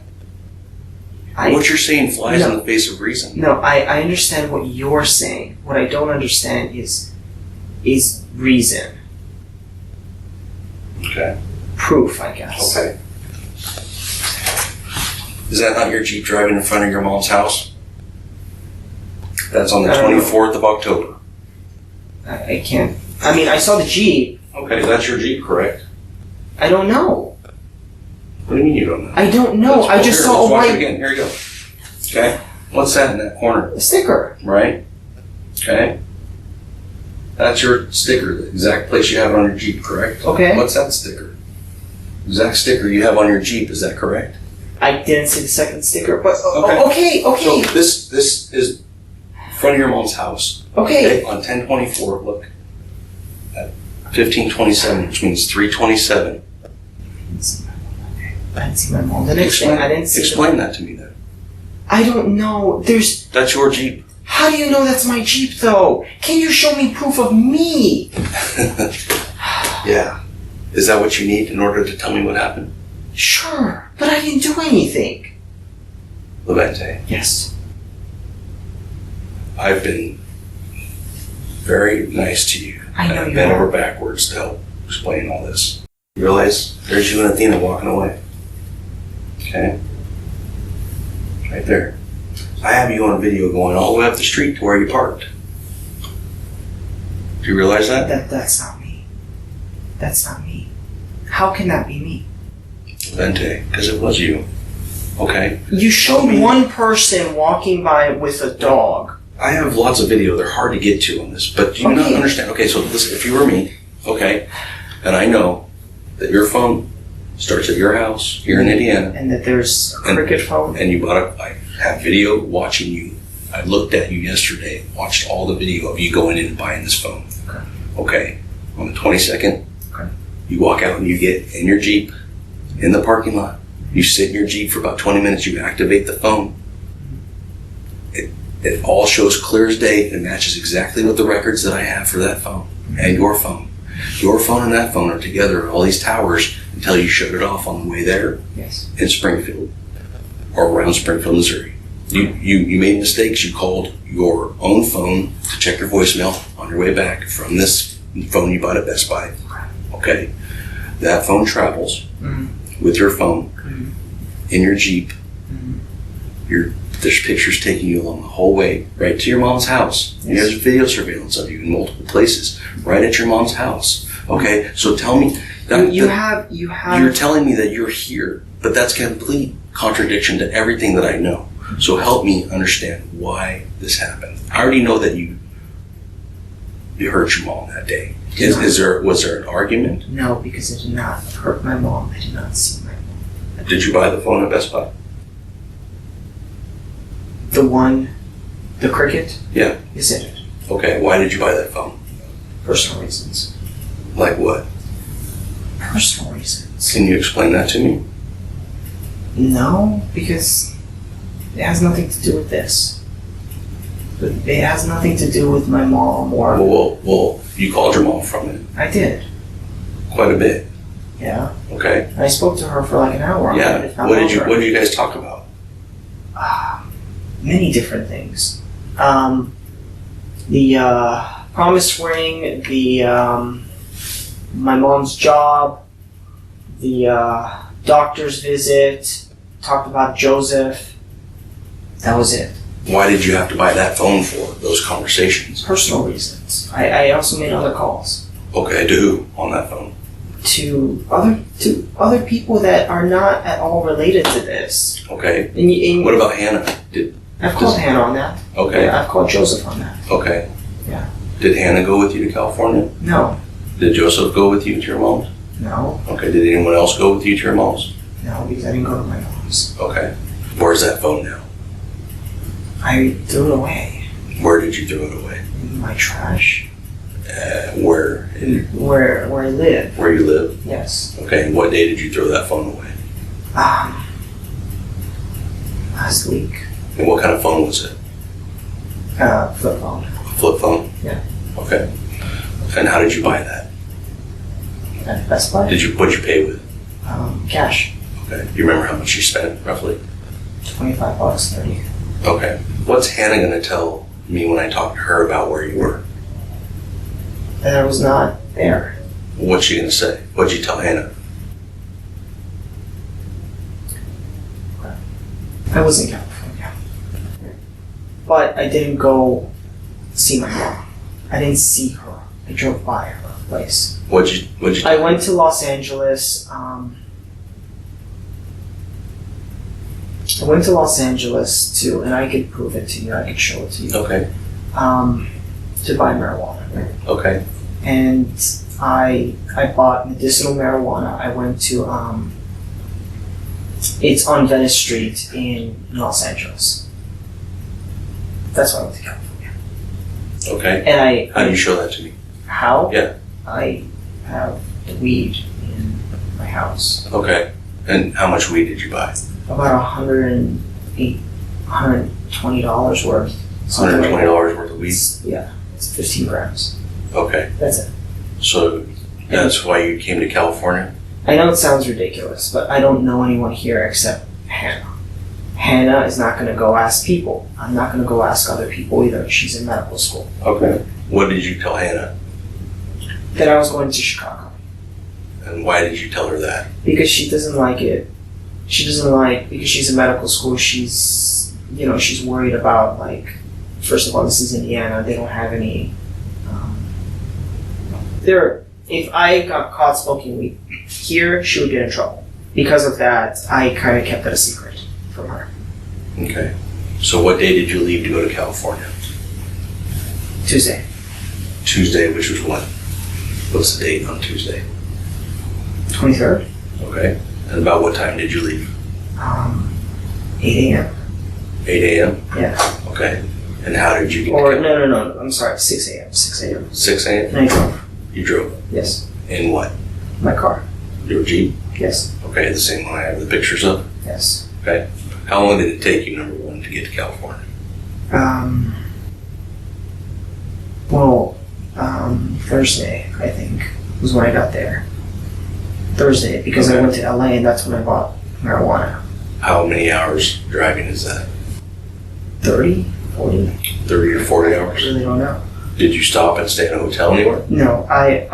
What you're saying flies in the face of reason. No, I understand what you're saying. What I don't understand is reason. Okay. Proof, I guess. Okay. Is that not your Jeep driving in front of your mom's house? That's on the 24th of October. I can't. I mean, I saw the Jeep. Okay, that's your Jeep, correct? I don't know. What do you mean you don't know? I don't know. I just saw a let's watch it white... again. Here you go. Okay. What's that in that corner? A sticker. Right? Okay? That's your sticker, the exact place you have it on your Jeep, correct? Okay. What's that sticker? Exact sticker you have on your Jeep, is that correct? I didn't see the second sticker, but Okay. okay. So this is front of your mom's house. Okay. On 1024, look. At 1527, which means 327. I didn't see my mom. The next thing, I didn't see. Explain that to me then. I don't know. That's your Jeep. How do you know that's my Jeep, though? Can you show me proof of me? Yeah. Is that what you need in order to tell me what happened? Sure, but I didn't do anything. Levtiny. Yes. I've been very nice to you. I know I've you bent have. over backwards to help explain all this. You realize there's you and Athena walking away. Okay? Right there. I have you on video going all the way up the street to where you parked. Do you realize that? That's not me. That's not me. How can that be me? Vente, because it was you. Okay? You showed one person walking by with a dog. I have lots of video. They're hard to get to on this, but do you not understand? Okay, so listen, if you were me, okay, and I know that your phone starts at your house here in Indiana. And that there's a cricket phone. And you I have video watching you. I looked at you yesterday, watched all the video of you going in and buying this phone. Okay. On the 22nd, you walk out and you get in your Jeep in the parking lot. You sit in your Jeep for about 20 minutes. You activate the phone. It all shows clear as day. It matches exactly with the records that I have for that phone and your phone. Your phone and that phone are together at all these towers until you shut it off on the way there. Yes. In Springfield or around Springfield, Missouri. You made mistakes. You called your own phone to check your voicemail on your way back from this phone you bought at Best Buy. Okay. That phone travels with your phone in your Jeep. There's pictures taking you along the whole way right to your mom's house. Yes. There's video surveillance of you in multiple places right at your mom's house. Okay, so tell me. You're telling me that you're here, but that's complete contradiction to everything that I know. So help me understand why this happened. I already know that you hurt your mom that day. Was there an argument? No, because I did not hurt my mom. I did not see my mom. Did you buy the phone at Best Buy? The cricket? Yeah. Yes, I did. Okay, why did you buy that phone? Personal reasons. Like what? Personal reasons. Can you explain that to me? No, because it has nothing to do with this. It has nothing to do with my mom or... Well, you called your mom from it. I did. Quite a bit. Yeah. Okay. I spoke to her for like an hour. Yeah. What did you guys talk about? Many different things. The promise ring, my mom's job, the doctor's visit, talked about Joseph. That was it. Why did you have to buy that phone for those conversations? Personal reasons. I also made other calls. Okay, to who on that phone? To other people that are not at all related to this. Okay. And what about Hannah? I've called Hannah on that. Okay. Yeah, I've called Joseph on that. Okay. Yeah. Did Hannah go with you to California? No. Did Joseph go with you to your mom's? No. Okay. Did anyone else go with you to your mom's? No, because I didn't go to my mom's. Okay. Where's that phone now? I threw it away. Where did you throw it away? In my trash. Where? Where I live. Where you live? Yes. Okay. And what day did you throw that phone away? Last week. And what kind of phone was it? Flip phone. Flip phone? Yeah. Okay. And how did you buy that? At Best Buy. What'd you pay with? Cash. Okay. Do you remember how much you spent, roughly? $25, $30. Okay. What's Hannah going to tell me when I talk to her about where you were? And I was not there. What's she going to say? What'd you tell Hannah? I was in California. But I didn't go see my mom. I didn't see her. I drove by her place. What'd you I went to Los Angeles. I went to Los Angeles and I could prove it to you. I could show it to you. Okay. to buy marijuana. Okay. And I bought medicinal marijuana. I went to it's on Venice Street in Los Angeles. That's why I went to California. Okay. And How do you show that to me? How? Yeah. I have the weed in my house. Okay. And how much weed did you buy? About $120 worth. $120 worth of weed? Yeah. It's 15 grams. Okay. That's it. So that's why you came to California? I know it sounds ridiculous, but I don't know anyone here except Hannah. Hannah is not going to go ask people. I'm not going to go ask other people either. She's in medical school. Okay. What did you tell Hannah? That I was going to Chicago. And why did you tell her that? Because she doesn't like it. She doesn't like, because she's in medical school, she's worried about, like, first of all, this is Indiana. They don't have any, if I got caught smoking weed here, she would get in trouble. Because of that, I kind of kept it a secret from her. Okay. So what day did you leave to go to California? Tuesday. Tuesday, which was what? What's the date on Tuesday? 23rd. Okay. And about what time did you leave? 8 a.m. 8 a.m.? Yeah. Okay. And how did you get Or, to no, I'm sorry, 6 a.m. 6 a.m. 6 a.m.? And I drove. You drove? Yes. In what? My car. Your Jeep? Yes. Okay, the same one I have the pictures of? Yes. Okay. How long did it take you, number one, to get to California? Thursday, I think, was when I got there. Thursday, because I went to LA and that's when I bought marijuana. How many hours driving is that? 30, 40. 30 or 40 I hours? really don't know. Did you stop and stay in a hotel anywhere? No, I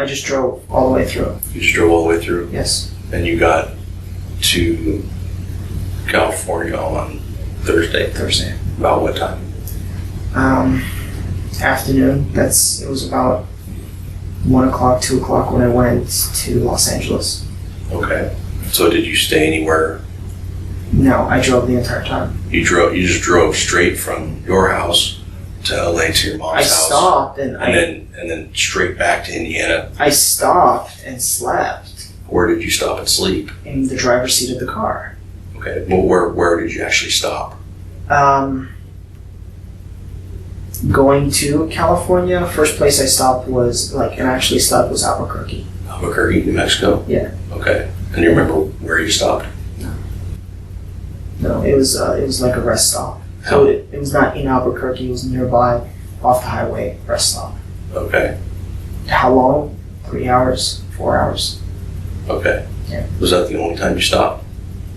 just drove all the way through. You just drove all the way through? Yes. And you got to California on Thursday? Thursday. About what time? Afternoon. It was about 1 o'clock, 2 o'clock when I went to Los Angeles. Okay. So did you stay anywhere? No, I drove the entire time. You just drove straight from your house to LA to your mom's house. I stopped and then straight back to Indiana. I stopped and slept. Where did you stop and sleep? In the driver's seat of the car. Okay. Well, where did you actually stop? Going to California, first place I stopped was Albuquerque. Albuquerque, New Mexico? Yeah. Okay. And you remember where you stopped? No, it was like a rest stop. So it was not in Albuquerque, it was nearby, off the highway, rest stop. Okay. How long? 3 hours? 4 hours? Okay. Yeah. Was that the only time you stopped?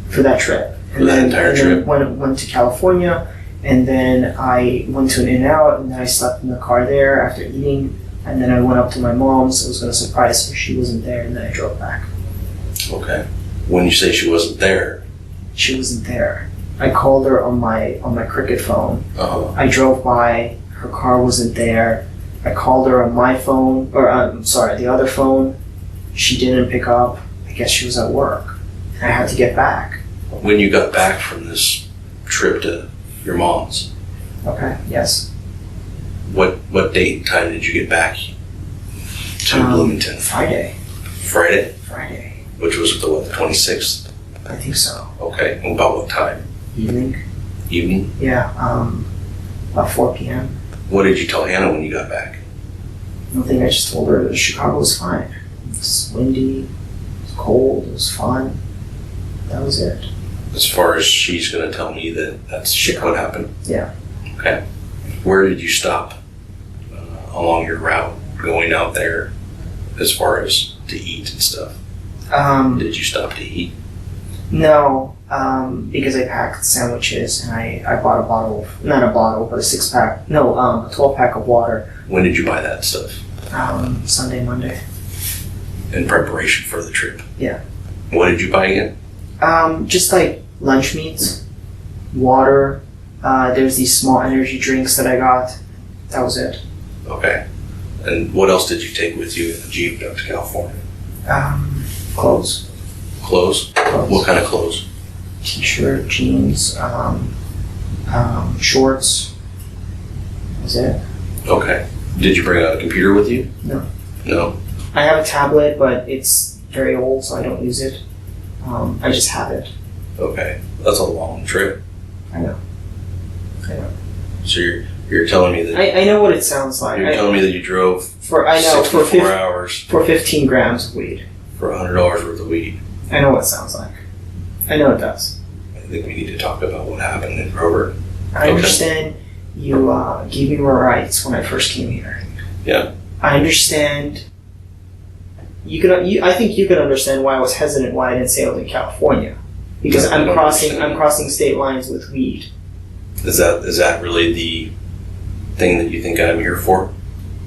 For that trip. For that entire trip? Then went to California, and then I went to an In-N-Out, and then I slept in the car there after eating, and then I went up to my mom's. I was going to surprise her. She wasn't there, and then I drove back. Okay. When you say she wasn't there? She wasn't there. I called her on my Cricket phone. Uh-huh. I drove by. Her car wasn't there. I called her on my phone, the other phone. She didn't pick up. I guess she was at work. I had to get back. When you got back from this trip to your mom's? Okay. Yes. What date and time did you get back to Bloomington? Friday. Friday? Friday. Which was the 26th? I think so. Okay. And about what time? Evening. Evening? Yeah. About 4 p.m. What did you tell Hannah when you got back? Nothing. I just told her that Chicago was fine. It was windy. It was cold. It was fun. That was it. As far as she's going to tell me that's what happened? Yeah. Okay. Where did you stop along your route going out there as far as to eat and stuff? Did you stop to eat? No, because I packed sandwiches and I bought a 12-pack of water. When did you buy that stuff? Sunday, Monday. In preparation for the trip? Yeah. What did you buy again? Just like lunch meats, water. There's these small energy drinks that I got. That was it. Okay. And what else did you take with you in the Jeep down to California? Clothes. Clothes? What kind of clothes? T-shirt, jeans, shorts. That's it. Okay. Did you bring a computer with you? No. No? I have a tablet, but it's very old, so I don't use it. I just have it. Okay. That's a long trip. I know. So you're telling me that I know what it sounds like. you're telling me that you drove for 64 hours for 15 grams of weed. for $100 worth of weed. I know what it sounds like. I know it does. I think we need to talk about what happened in Grover. I understand you gave me my rights when I first came here. Yeah. I understand. I think you could understand why I was hesitant, why I didn't say I was in California, because I'm crossing state lines with weed. Is that really the thing that you think I'm here for?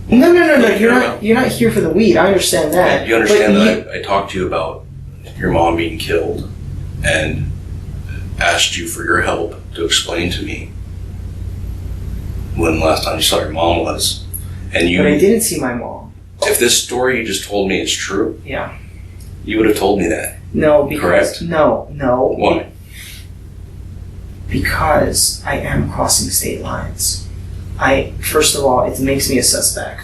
No. You're not here for the weed. I understand that. You understand that I talked to you about your mom being killed and asked you for your help to explain to me when the last time you saw your mom was. And you. But I didn't see my mom. If this story you just told me is true, yeah, you would have told me that. No, because correct? No. Why? Because I am crossing state lines. First of all, it makes me a suspect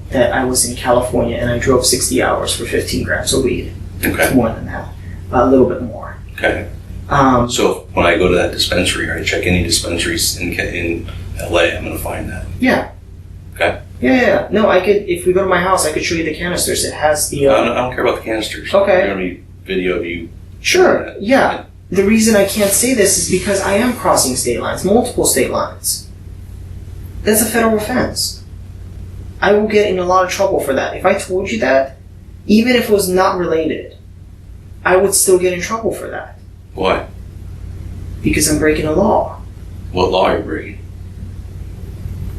that I was in California and I drove 60 hours for 15 grams of weed. Okay. More than that. A little bit more. Okay. So when I go to that dispensary, or I check any dispensaries in LA, I'm going to find that. Yeah. Okay. Yeah. No, I could. If we go to my house, I could show you the canisters. It has the. I don't care about the canisters. Okay. There's going to be video of you. Sure. Yeah. The reason I can't say this is because I am crossing state lines, multiple state lines. That's a federal offense. I will get in a lot of trouble for that. If I told you that, even if it was not related, I would still get in trouble for that. Why? Because I'm breaking a law. What law are you breaking?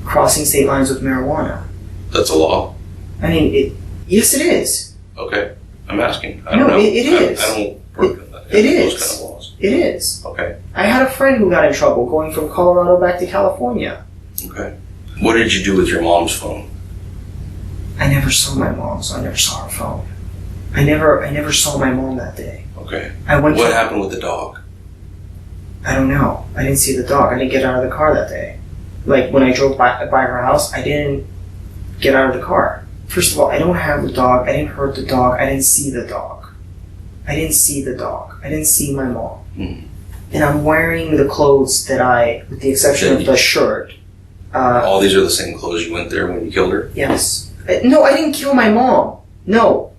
Crossing state lines with marijuana. That's a law? I mean, yes, it is. Okay. I'm asking. I don't know. It is. I don't work It is. those kind of laws. It is. Okay. I had a friend who got in trouble going from Colorado back to California. Okay. What did you do with your mom's phone? I never saw my mom, so I never saw her phone. I never saw my mom that day. Okay. What happened with the dog? I don't know. I didn't see the dog. I didn't get out of the car that day. Like, when I drove by her house, I didn't get out of the car. First of all, I don't have the dog. I didn't hurt the dog. I didn't see the dog. I didn't see the dog. I didn't see my mom. Mm. And I'm wearing the clothes that with the exception of the shirt. All these are the same clothes you went there when you killed her? Yes. No, I didn't kill my mom. No.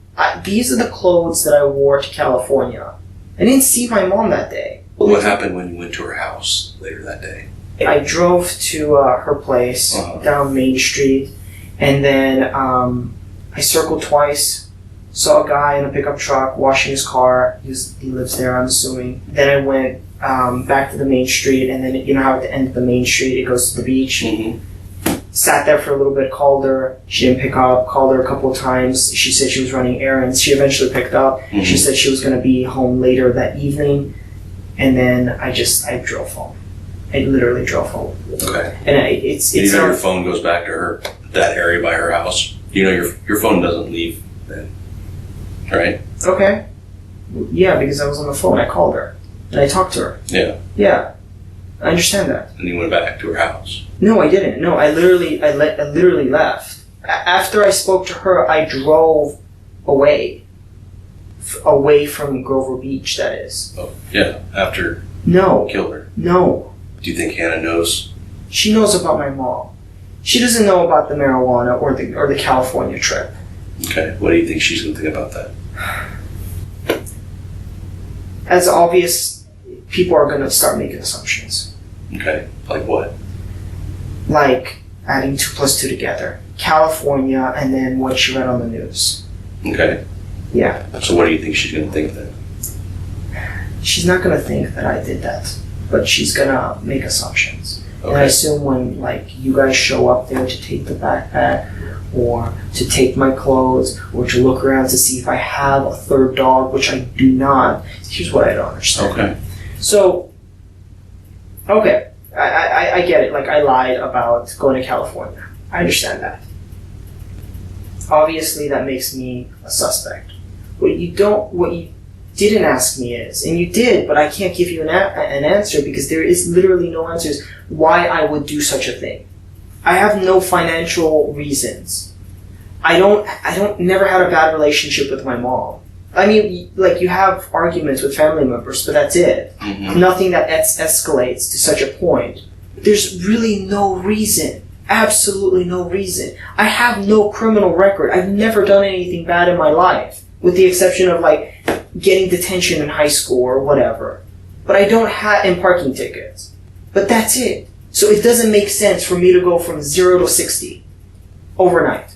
These are the clothes that I wore to California. I didn't see my mom that day. What happened when you went to her house later that day? I drove to her place down Main Street, and then I circled twice, saw a guy in a pickup truck washing his car. He lives there, I'm assuming. Then I went back to the main street, and then you know how at the end of the main street it goes to the beach? Mm-hmm. Sat there for a little bit, called her. She didn't pick up, called her a couple of times. She said she was running errands. She eventually picked up. Mm-hmm. She said she was going to be home later that evening. And then I drove home. I literally drove home. Okay. And you know your phone goes back to her, that area by her house. You know your phone doesn't leave then, right? Okay. Yeah, because I was on the phone. I called her. And I talked to her. Yeah. Yeah. I understand that. And you went back to her house. No, I didn't. No, I literally left. After I spoke to her, I drove away. Away from Grover Beach, that is. Oh, yeah. After you killed her. No. Do you think Hannah knows? She knows about my mom. She doesn't know about the marijuana or the California trip. Okay. What do you think she's going to think about that? As obvious, people are going to start making assumptions. Okay. Like what? Like adding 2 + 2 together. California, and then what she read on the news. Okay. Yeah. So what do you think she's going to think then? She's not going to think that I did that, but she's going to make assumptions. Okay. And I assume when you guys show up there to take the backpack, or to take my clothes, or to look around to see if I have a third dog, which I do not. Here's what I don't understand. Okay. So, okay, I get it. Like, I lied about going to California. I understand that. Obviously, that makes me a suspect. What you didn't ask me is, and you did, but I can't give you an answer because there is literally no answers why I would do such a thing. I have no financial reasons. I never had a bad relationship with my mom. I mean, like, you have arguments with family members, but that's it. Mm-hmm. Nothing that escalates to such a point. There's really no reason. Absolutely no reason. I have no criminal record. I've never done anything bad in my life, with the exception of, like, getting detention in high school or whatever. But I don't have, and parking tickets. But that's it. So it doesn't make sense for me to go from 0 to 60 overnight.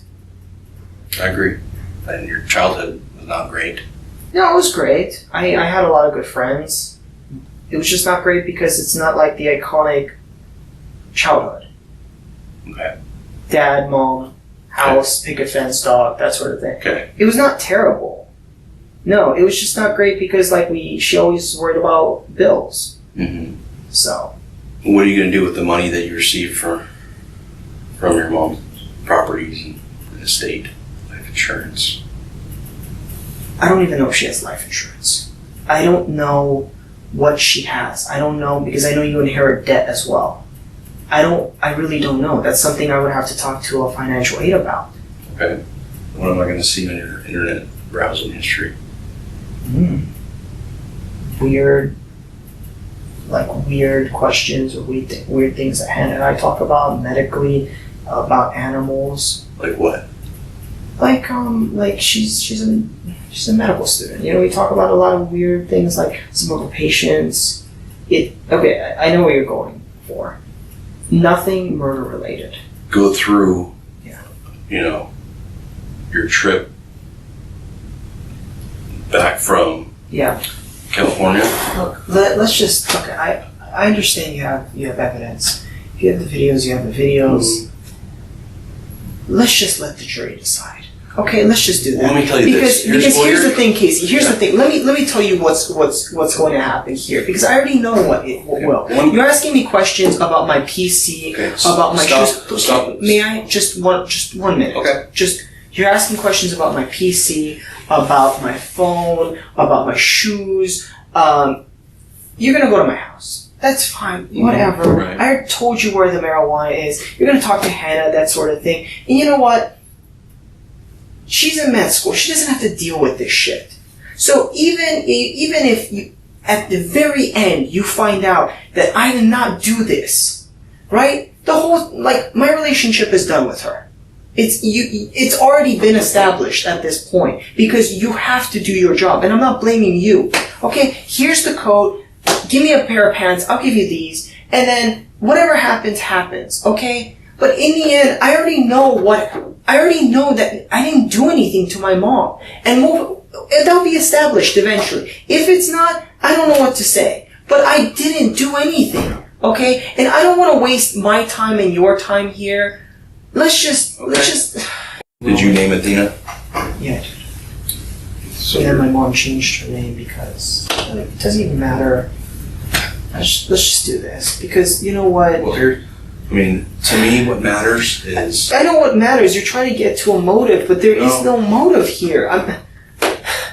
I agree. And your childhood was not great. No, it was great. I had a lot of good friends. It was just not great because it's not like the iconic childhood. Okay. Dad, mom, house, picket fence, dog, that sort of thing. Okay. It was not terrible. No, it was just not great because, like, she always worried about bills. Mm-hmm. So. What are you going to do with the money that you received from your mom's properties and estate, life insurance? I don't even know if she has life insurance. I don't know what she has. I don't know, because I know you inherit debt as well. I really don't know. That's something I would have to talk to a financial aid about. Okay. What am I going to see on your internet browsing history? Weird questions or weird things that Hannah and I talk about medically, about animals. Like what? Like she's a medical student. You know, we talk about a lot of weird things, like some of her patients. Okay, I know what you're going for. Nothing murder related. Go through, Yeah. you know, your trip back from California. Look, let's just. Okay, I understand you have evidence. If you have the videos, you have the videos. Let's just let the jury decide. Okay, let's just do that. Let me tell you because here's the thing, Casey. Here's the thing. Let me tell you what's going to happen here, because I already know what will. You're asking me questions about my PC, about my shoes. Stop. May I just 1 minute? Okay. You're asking questions about my PC, about my phone, about my shoes. You're gonna go to my house. That's fine. Whatever. Right. I told you where the marijuana is. You're gonna talk to Hannah, that sort of thing. And you know what? She's in med school. She doesn't have to deal with this shit. So even if you, at the very end, you find out that I did not do this, right? The whole, like, my relationship is done with her. It's already been established at this point, because you have to do your job, and I'm not blaming you. Okay, here's the code. Give me a pair of pants. I'll give you these, and then whatever happens, happens. Okay. But in the end, I already know that I didn't do anything to my mom. And that'll be established eventually. If it's not, I don't know what to say. But I didn't do anything. Okay? And I don't want to waste my time and your time here. Let's just... Did you name Athena? Yeah. So then my mom changed her name because it doesn't even matter. Let's just do this. Because you know what? Well, to me, what matters is... I know what matters. You're trying to get to a motive, but there is no motive here.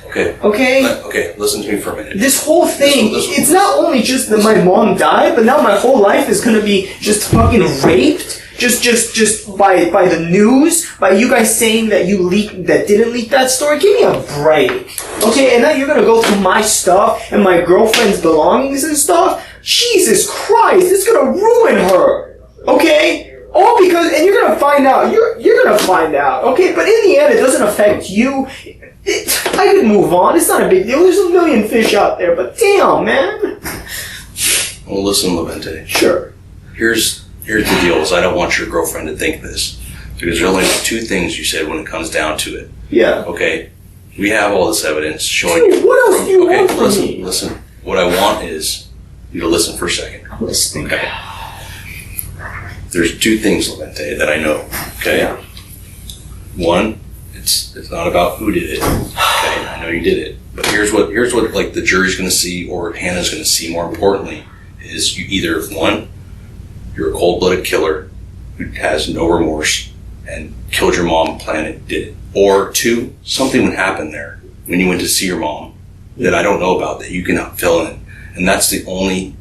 Okay. Okay? Okay, listen to me for a minute. This whole thing, it's not only just that my mom died, but now my whole life is gonna be just fucking raped. Just by the news, by you guys saying that didn't leak that story. Give me a break. Okay, and now you're gonna go through my stuff and my girlfriend's belongings and stuff? Jesus Christ, it's gonna ruin her. Okay? All because, and you're gonna find out. You're gonna find out. Okay? But in the end, it doesn't affect you. I could move on. It's not a big deal. There's a million fish out there, but damn, man. Well, listen, Levtiny. Sure. Here's the deal, is I don't want your girlfriend to think this. Because there's only two things you said when it comes down to it. Yeah. Okay? We have all this evidence showing Dude, what else do you want from me? Listen. What I want is you to listen for a second. I'm listening. Okay. There's two things, Levtiny, that I know. Okay? Yeah. One, it's not about who did it. Okay? I know you did it. But here's what like the jury's gonna see, or Hannah's gonna see, more importantly, is you either, one, you're a cold-blooded killer who has no remorse and killed your mom, planned it, did it. Or two, something would happen there when you went to see your mom that I don't know about, that you cannot fill in. And that's the only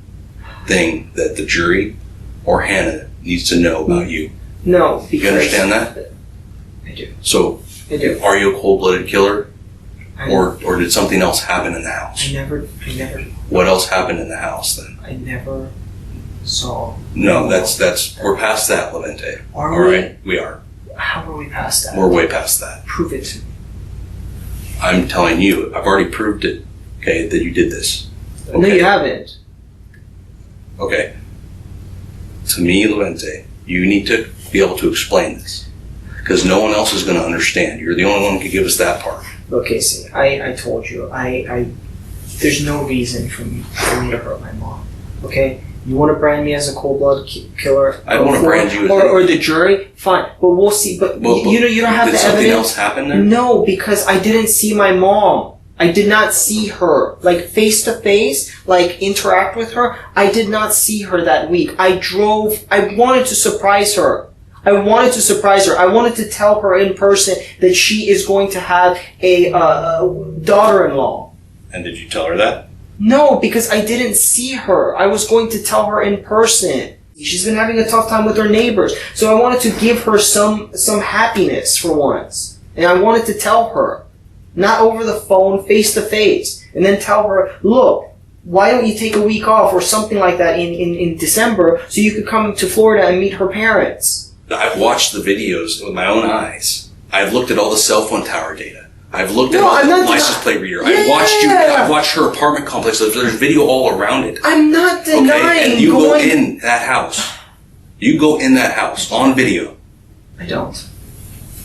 thing that the jury or Hannah needs to know about you. No, because... You understand that? I do. So, I do. are you a cold-blooded killer? Or did something else happen in the house? I never... What else happened in the house then? I never saw... No, we're past that, Levtiny. Are All we? right, we are. How are we past that? We're way past that. Prove it to me. I'm telling you, I've already proved it, okay, that you did this. Okay. No, you haven't. Okay. To me, Levtiny, you need to be able to explain this. Because no one else is going to understand. You're the only one who can give us that part. Look, Casey, I told you, there's no reason for me to hurt my mom. Okay? You want to brand me as a cold-blooded killer? I want to brand you as or the jury? Fine, but we'll see. But you don't have the evidence. Did something else happen there? No, because I didn't see my mom. I did not see her, like, face to face, like, interact with her. I did not see her that week. I wanted to surprise her. I wanted to tell her in person that she is going to have a daughter-in-law. And did you tell her that? No, because I didn't see her. I was going to tell her in person. She's been having a tough time with her neighbors. So I wanted to give her some happiness for once. And I wanted to tell her. Not over the phone, face to face. And then tell her, look, why don't you take a week off or something like that in December so you could come to Florida and meet her parents? I've watched the videos with my own eyes. I've looked at all the cell phone tower data. I've looked at all the license plate reader. I've watched her apartment complex. There's video all around it. I'm not denying. Okay, and you go in that house. You go in that house on video. I don't.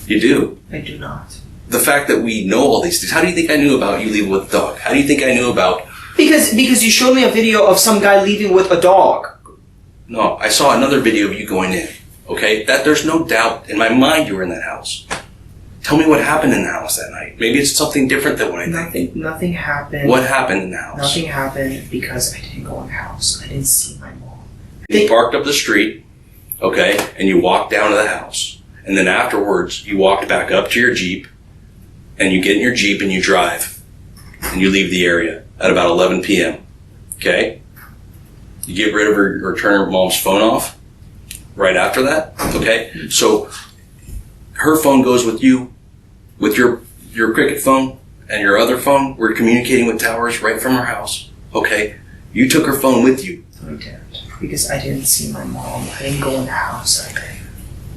You do. I do not. The fact that we know all these things. How do you think I knew about you leaving with a dog? How do you think I knew about... Because you showed me a video of some guy leaving with a dog. No, I saw another video of you going in. Okay? There's no doubt in my mind you were in that house. Tell me what happened in the house that night. Maybe it's something different than what I think. Nothing happened. What happened in the house? Nothing happened because I didn't go in the house. I didn't see my mom. You parked up the street, okay, and you walked down to the house. And then afterwards, you walked back up to your Jeep, and you get in your Jeep and you drive. And you leave the area at about 11 p.m., okay? You get rid of her or turn her mom's phone off right after that, okay? So her phone goes with you, with your Cricket phone and your other phone. We're communicating with towers right from her house, okay? You took her phone with you. I did. Because I didn't see my mom. I didn't go in the house.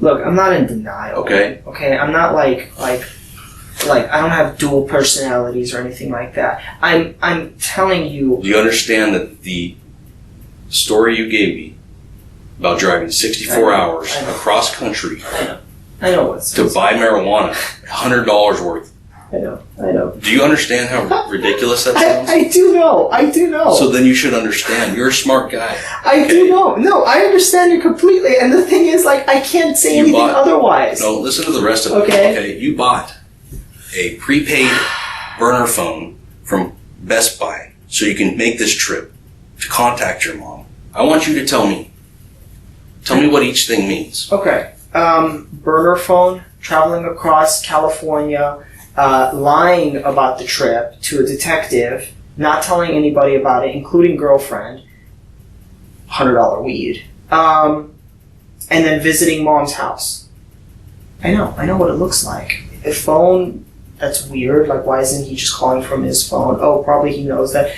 Look, I'm not in denial. Okay. Okay, I'm not like I don't have dual personalities or anything like that. I'm telling you. Do you understand that the story you gave me about driving 64 hours across country I know what's to buy marijuana, $100 worth? I know. Do you understand how ridiculous that sounds? I do know. So then you should understand. You're a smart guy. I do know. No, I understand you completely. And the thing is, like, I can't say anything otherwise. No, listen to the rest of it. Okay. You bought a prepaid burner phone from Best Buy so you can make this trip to contact your mom. I want you to tell me what each thing means. Okay. Burner phone, traveling across California, lying about the trip to a detective, not telling anybody about it, including girlfriend, $100 weed, and then visiting mom's house. I know what it looks like. A phone, that's weird. Like, why isn't he just calling from his phone? Oh, probably he knows that.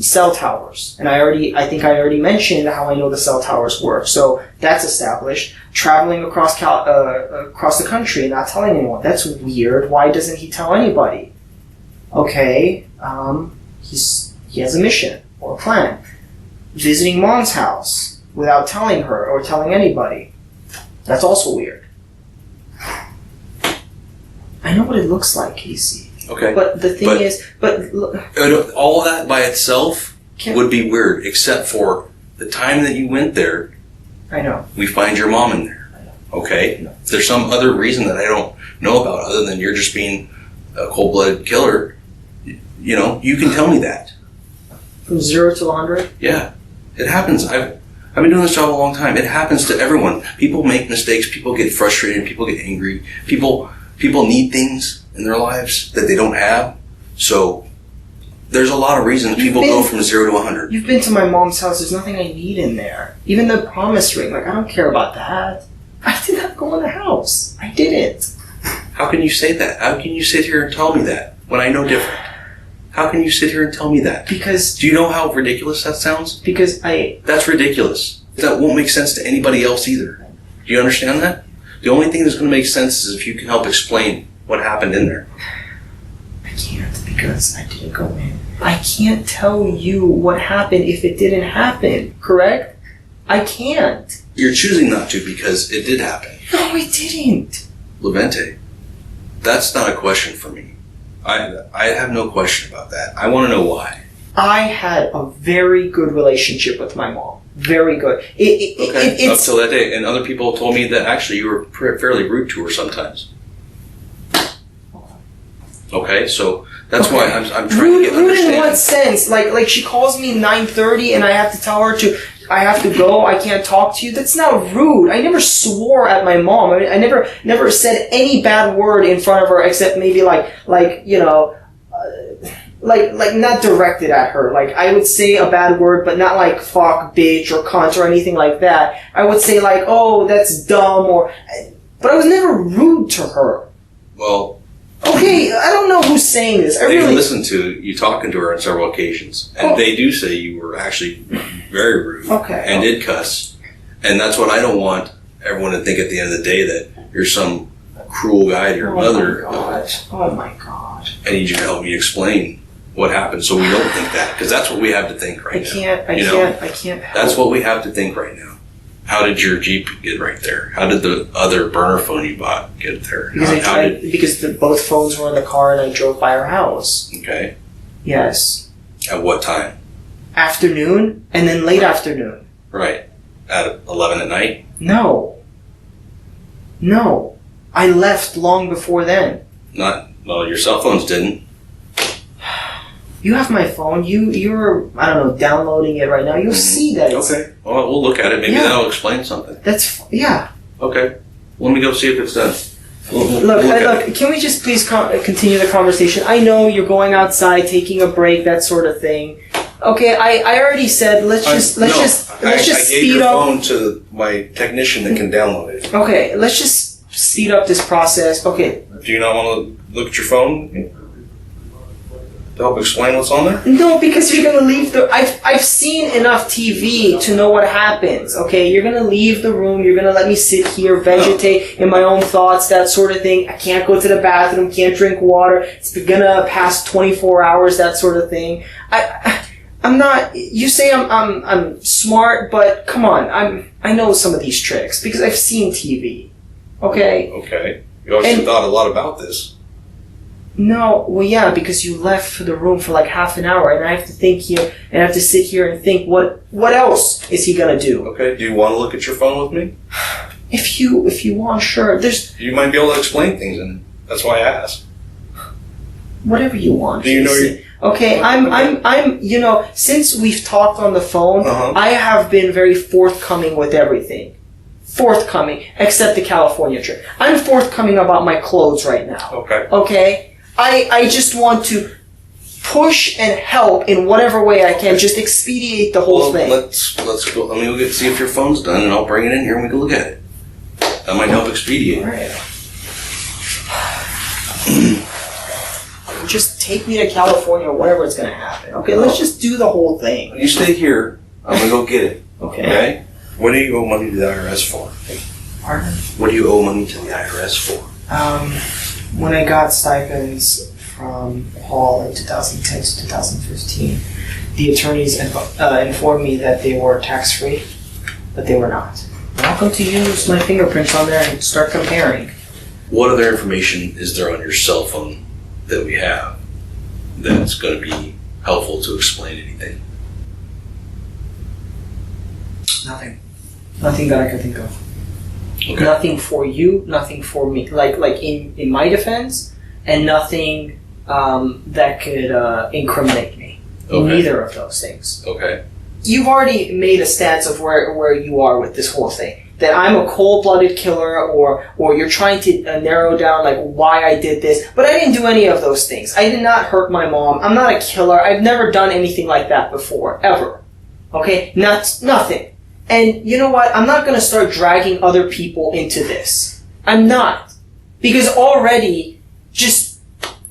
Cell towers. And I think I already mentioned how I know the cell towers work. So that's established. Traveling across the country and not telling anyone. That's weird. Why doesn't he tell anybody? Okay. He has a mission or a plan. Visiting mom's house without telling her or telling anybody. That's also weird. I know what it looks like, Casey. Okay. But the thing is, all of that by itself would be weird, except for the time that you went there. I know. We find your mom in there. I know. Okay. If there's some other reason that I don't know about other than you're just being a cold-blooded killer, you can tell me that. From 0 to 100? Yeah. It happens. I've been doing this job a long time. It happens to everyone. People make mistakes. People get frustrated. People get angry. People need things in their lives that they don't have. So there's a lot of reasons people go from 0 to 100. You've been to my mom's house. There's nothing I need in there. Even the promise ring. Like, I don't care about that. I did not go in the house. I didn't. How can you say that? How can you sit here and tell me that when I know different? How can you sit here and tell me that? Because... Do you know how ridiculous that sounds? Because That's ridiculous. That won't make sense to anybody else either. Do you understand that? The only thing that's going to make sense is if you can help explain what happened in there. I can't because I didn't go in. I can't tell you what happened if it didn't happen, correct? I can't. You're choosing not to because it did happen. No, it didn't. Levente, that's not a question for me. I have no question about that. I want to know why. I had a very good relationship with my mom. Very good. Up till that day. And other people told me that actually you were fairly rude to her sometimes. Okay, so that's why I'm trying to get Rude understanding. in what sense? Like she calls me 9:30 and I have to tell her I have to go, I can't talk to you. That's not rude. I never swore at my mom. I mean, I never said any bad word in front of her except maybe like not directed at her. Like I would say a bad word, but not like fuck, bitch, or cunt or anything like that. I would say like, oh, that's dumb, but I was never rude to her. Well, okay, I don't know who's saying this. they listened to you talking to her on several occasions, and they do say you were actually very rude and did cuss. And that's what I don't want everyone to think at the end of the day, that you're some cruel guy to your mother. Oh my God. I need you to help me explain what happened so we don't think that, because that's what we have to think right now. I can't help. That's what we have to think right now. How did your Jeep get right there? How did the other burner phone you bought get there? Because both phones were in the car and I drove by her house. Okay. Yes. At what time? Afternoon and then late afternoon. Right. At 11 at night? No. I left long before then. Well, your cell phones didn't. You have my phone. You're I don't know, downloading it right now. You'll see that. Okay. Well, we'll look at it. Maybe that'll explain something. Yeah. Okay. Let me go see if it's done. Look. Can we just please continue the conversation? I know you're going outside, taking a break, that sort of thing. Okay. I already said let's just speed up. I gave your phone to my technician that can download it. Okay. Let's just speed up this process. Okay. Do you not want to look at your phone to help explain what's on there? No, because you're gonna leave I've seen enough TV to know what happens. Okay, you're gonna leave the room. You're gonna let me sit here, vegetate in my own thoughts, that sort of thing. I can't go to the bathroom. Can't drink water. It's gonna pass 24 hours. That sort of thing. I'm not. You say I'm smart, but come on. I know some of these tricks because I've seen TV. Okay. Okay. You obviously thought a lot about this. No, well, yeah, because you left for the room for like half an hour, and I have to think here, and I have to sit here and think, what else is he gonna do? Okay, do you want to look at your phone with me? If you want, sure. You might be able to explain things, and that's why I asked. Whatever you want. Do you know Okay, I'm, since we've talked on the phone, I have been very forthcoming with everything. Forthcoming, except the California trip. I'm forthcoming about my clothes right now. Okay? I just want to push and help in whatever way I can, just expedite the whole thing. Let's go. Let me go see if your phone's done, and I'll bring it in here and we can look at it. That might help expedite. All right. Just take me to California or whatever is going to happen. Okay, let's just do the whole thing. You stay here. I'm going to go get it. Okay? What do you owe money to the IRS for? Pardon? What do you owe money to the IRS for? When I got stipends from Paul in 2010 to 2015, the attorneys informed me that they were tax-free, but they were not. Welcome to use my fingerprints on there and start comparing. What other information is there on your cell phone that we have that's going to be helpful to explain anything? Nothing. Nothing that I can think of. Okay. Nothing for you, nothing for me. Like in my defense, and nothing that could incriminate me. Neither of those things. Okay. You've already made a stance of where you are with this whole thing. That I'm a cold-blooded killer, or you're trying to narrow down like why I did this. But I didn't do any of those things. I did not hurt my mom. I'm not a killer. I've never done anything like that before, ever. Okay? Nothing. And you know what? I'm not going to start dragging other people into this. I'm not. Because already, just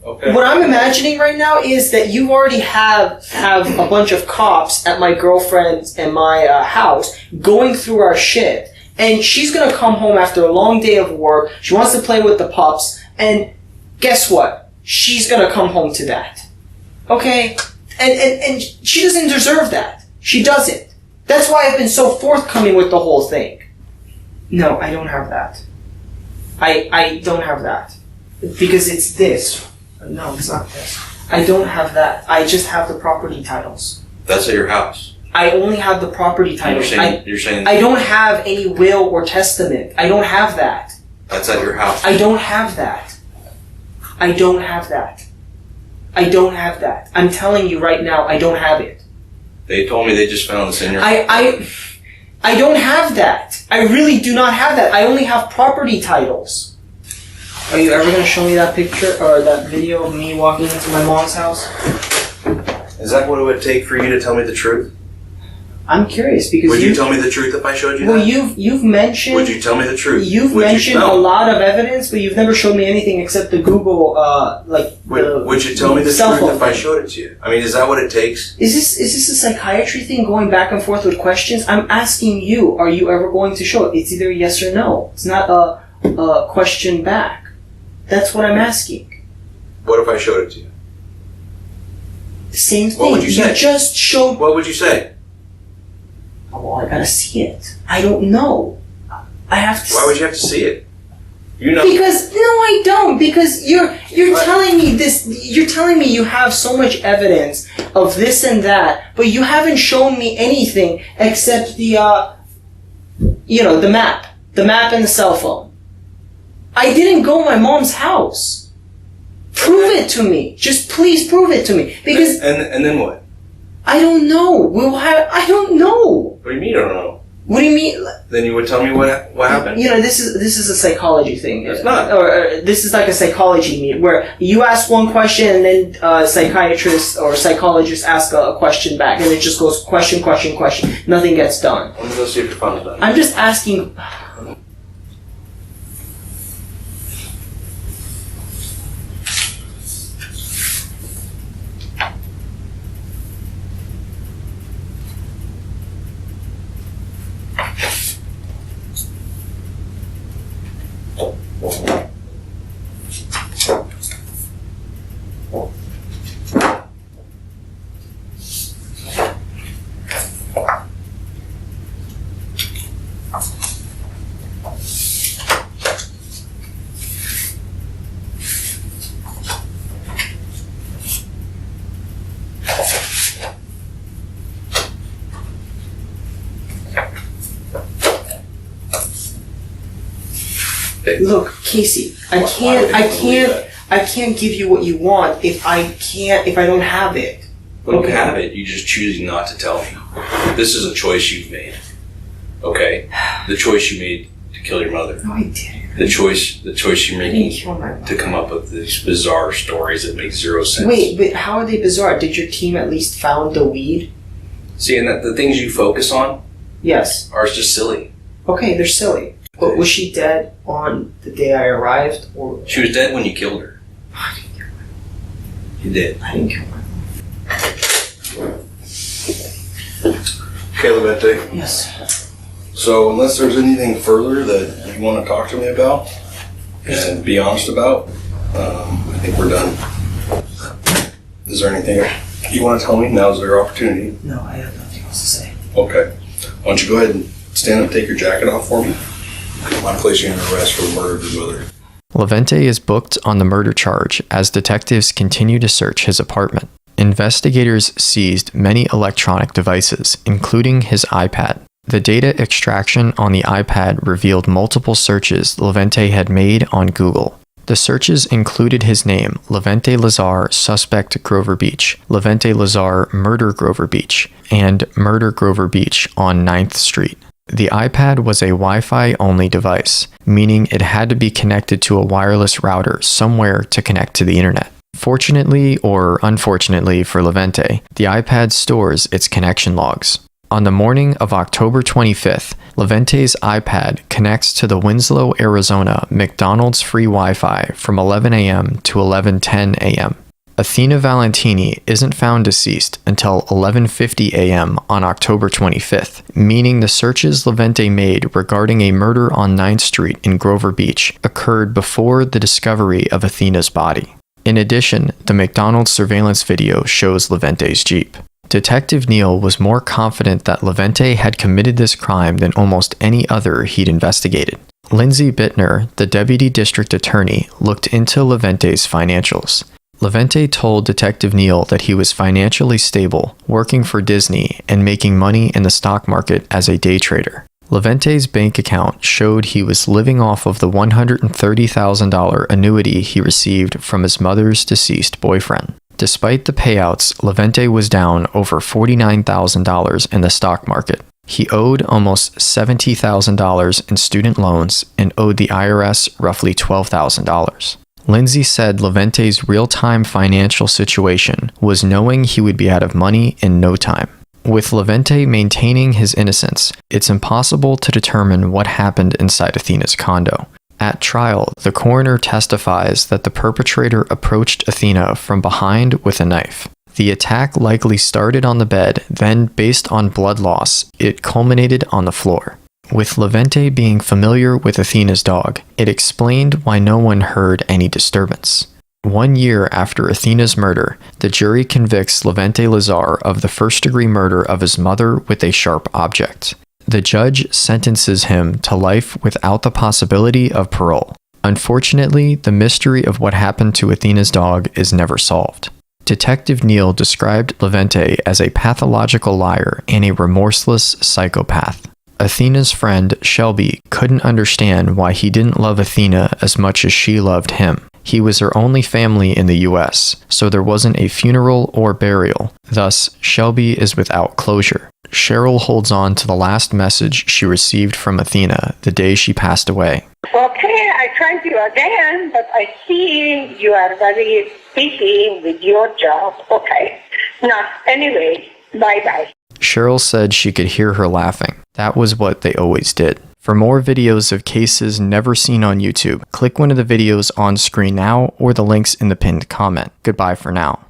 what I'm imagining right now is that you already have a bunch of cops at my girlfriend's and my house going through our shit. And she's going to come home after a long day of work. She wants to play with the pups. And guess what? She's going to come home to that. Okay? And she doesn't deserve that. She doesn't. That's why I've been so forthcoming with the whole thing. No, I don't have that. I don't have that. Because it's this. No, it's not this. I don't have that. I just have the property titles. That's at your house. I only have the property titles. You're saying I don't have any will or testament. I don't have that. that's at your house. I don't have that. I don't have that. I don't have that. I'm telling you right now, I don't have it. They told me they just found this in your I don't have that. I really do not have that. I only have property titles. Are you ever going to show me that picture or that video of me walking into my mom's house? Is that what it would take for you to tell me the truth? I'm curious because would you tell me the truth if I showed you that? Well, you've mentioned. Would you tell me the truth? You've mentioned a lot of evidence, but you've never showed me anything except the Google, Would you tell me the truth if I showed it to you? I mean, is that what it takes? Is this a psychiatry thing, going back and forth with questions? I'm asking you, are you ever going to show it? It's either yes or no. It's not a question back. That's what I'm asking. What if I showed it to you? Same thing. What would you say? You just showed. What would you say? Oh, well, I gotta see it. I don't know. I have to. Why would you have to see it? You know. Because no, I don't. Because you're telling me this. You're telling me you have so much evidence of this and that, but you haven't shown me anything except the map and the cell phone. I didn't go to my mom's house. Prove it to me. Just please prove it to me. Because and then what? I don't know. I don't know. What do you mean you don't know? What do you mean? Then you would tell me what happened. You know, this is a psychology thing. It's not. Or this is like a psychology meet where you ask one question and then a psychiatrist or psychologist ask a question back, and it just goes question. Nothing gets done. Let me go see if your phone's done. I'm just asking. Look, Casey, I can't give you what you want if I don't have it. When you have it, you just choose not to tell me. This is a choice you've made. Okay? The choice you made to kill your mother. No, I didn't. The choice you're making to come up with these bizarre stories that make zero sense. Wait, but how are they bizarre? Did your team at least found the weed? See, and the things you focus on, yes, are just silly. Okay, they're silly. But was she dead on the day I arrived, or she was dead when you killed her? I didn't kill her. You did. I didn't kill her. Okay, Levtiny. Yes. So, unless there's anything further that you want to talk to me about and be honest about, I think we're done. Is there anything you want to tell me? Now's your opportunity. No, I have nothing else to say. Okay. Why don't you go ahead and stand up and take your jacket off for me? I'm placing you under arrest for the murder of your mother. Levtiny is booked on the murder charge as detectives continue to search his apartment. Investigators seized many electronic devices, including his iPad. The data extraction on the iPad revealed multiple searches Levtiny had made on Google. The searches included his name, Levtiny Lazar, suspect Grover Beach, Levtiny Lazar, murder Grover Beach, and murder Grover Beach on 9th Street. The iPad was a Wi-Fi only device, meaning it had to be connected to a wireless router somewhere to connect to the internet. Fortunately or unfortunately for Levtiny, the iPad stores its connection logs. On the morning of October 25th, Levante's iPad connects to the Winslow, Arizona McDonald's free Wi-Fi from 11 a.m. to 11:10 a.m. Athena Valentini isn't found deceased until 11:50 a.m. on October 25th, meaning the searches Levante made regarding a murder on 9th Street in Grover Beach occurred before the discovery of Athena's body. In addition, the McDonald's surveillance video shows Levante's Jeep. Detective Neal was more confident that Levante had committed this crime than almost any other he'd investigated. Lindsay Bittner, the deputy district attorney, looked into Levante's financials. Levante told Detective Neal that he was financially stable, working for Disney, and making money in the stock market as a day trader. Levante's bank account showed he was living off of the $130,000 annuity he received from his mother's deceased boyfriend. Despite the payouts, Levante was down over $49,000 in the stock market. He owed almost $70,000 in student loans and owed the IRS roughly $12,000. Lindsay said Levante's real-time financial situation was knowing he would be out of money in no time. With Levante maintaining his innocence, it's impossible to determine what happened inside Athena's condo. At trial, the coroner testifies that the perpetrator approached Athena from behind with a knife. The attack likely started on the bed, then based on blood loss, it culminated on the floor. With Levante being familiar with Athena's dog, it explained why no one heard any disturbance. 1 year after Athena's murder, the jury convicts Levante Lazar of the first-degree murder of his mother with a sharp object. The judge sentences him to life without the possibility of parole. Unfortunately, the mystery of what happened to Athena's dog is never solved. Detective Neal described Levante as a pathological liar and a remorseless psychopath. Athena's friend, Shelby, couldn't understand why he didn't love Athena as much as she loved him. He was her only family in the US, so there wasn't a funeral or burial. Thus, Shelby is without closure. Cheryl holds on to the last message she received from Athena the day she passed away. Okay, I tried you again, but I see you are very busy with your job. Okay. Now, anyway, bye-bye. Cheryl said she could hear her laughing. That was what they always did. For more videos of cases never seen on YouTube, click one of the videos on screen now or the links in the pinned comment. Goodbye for now.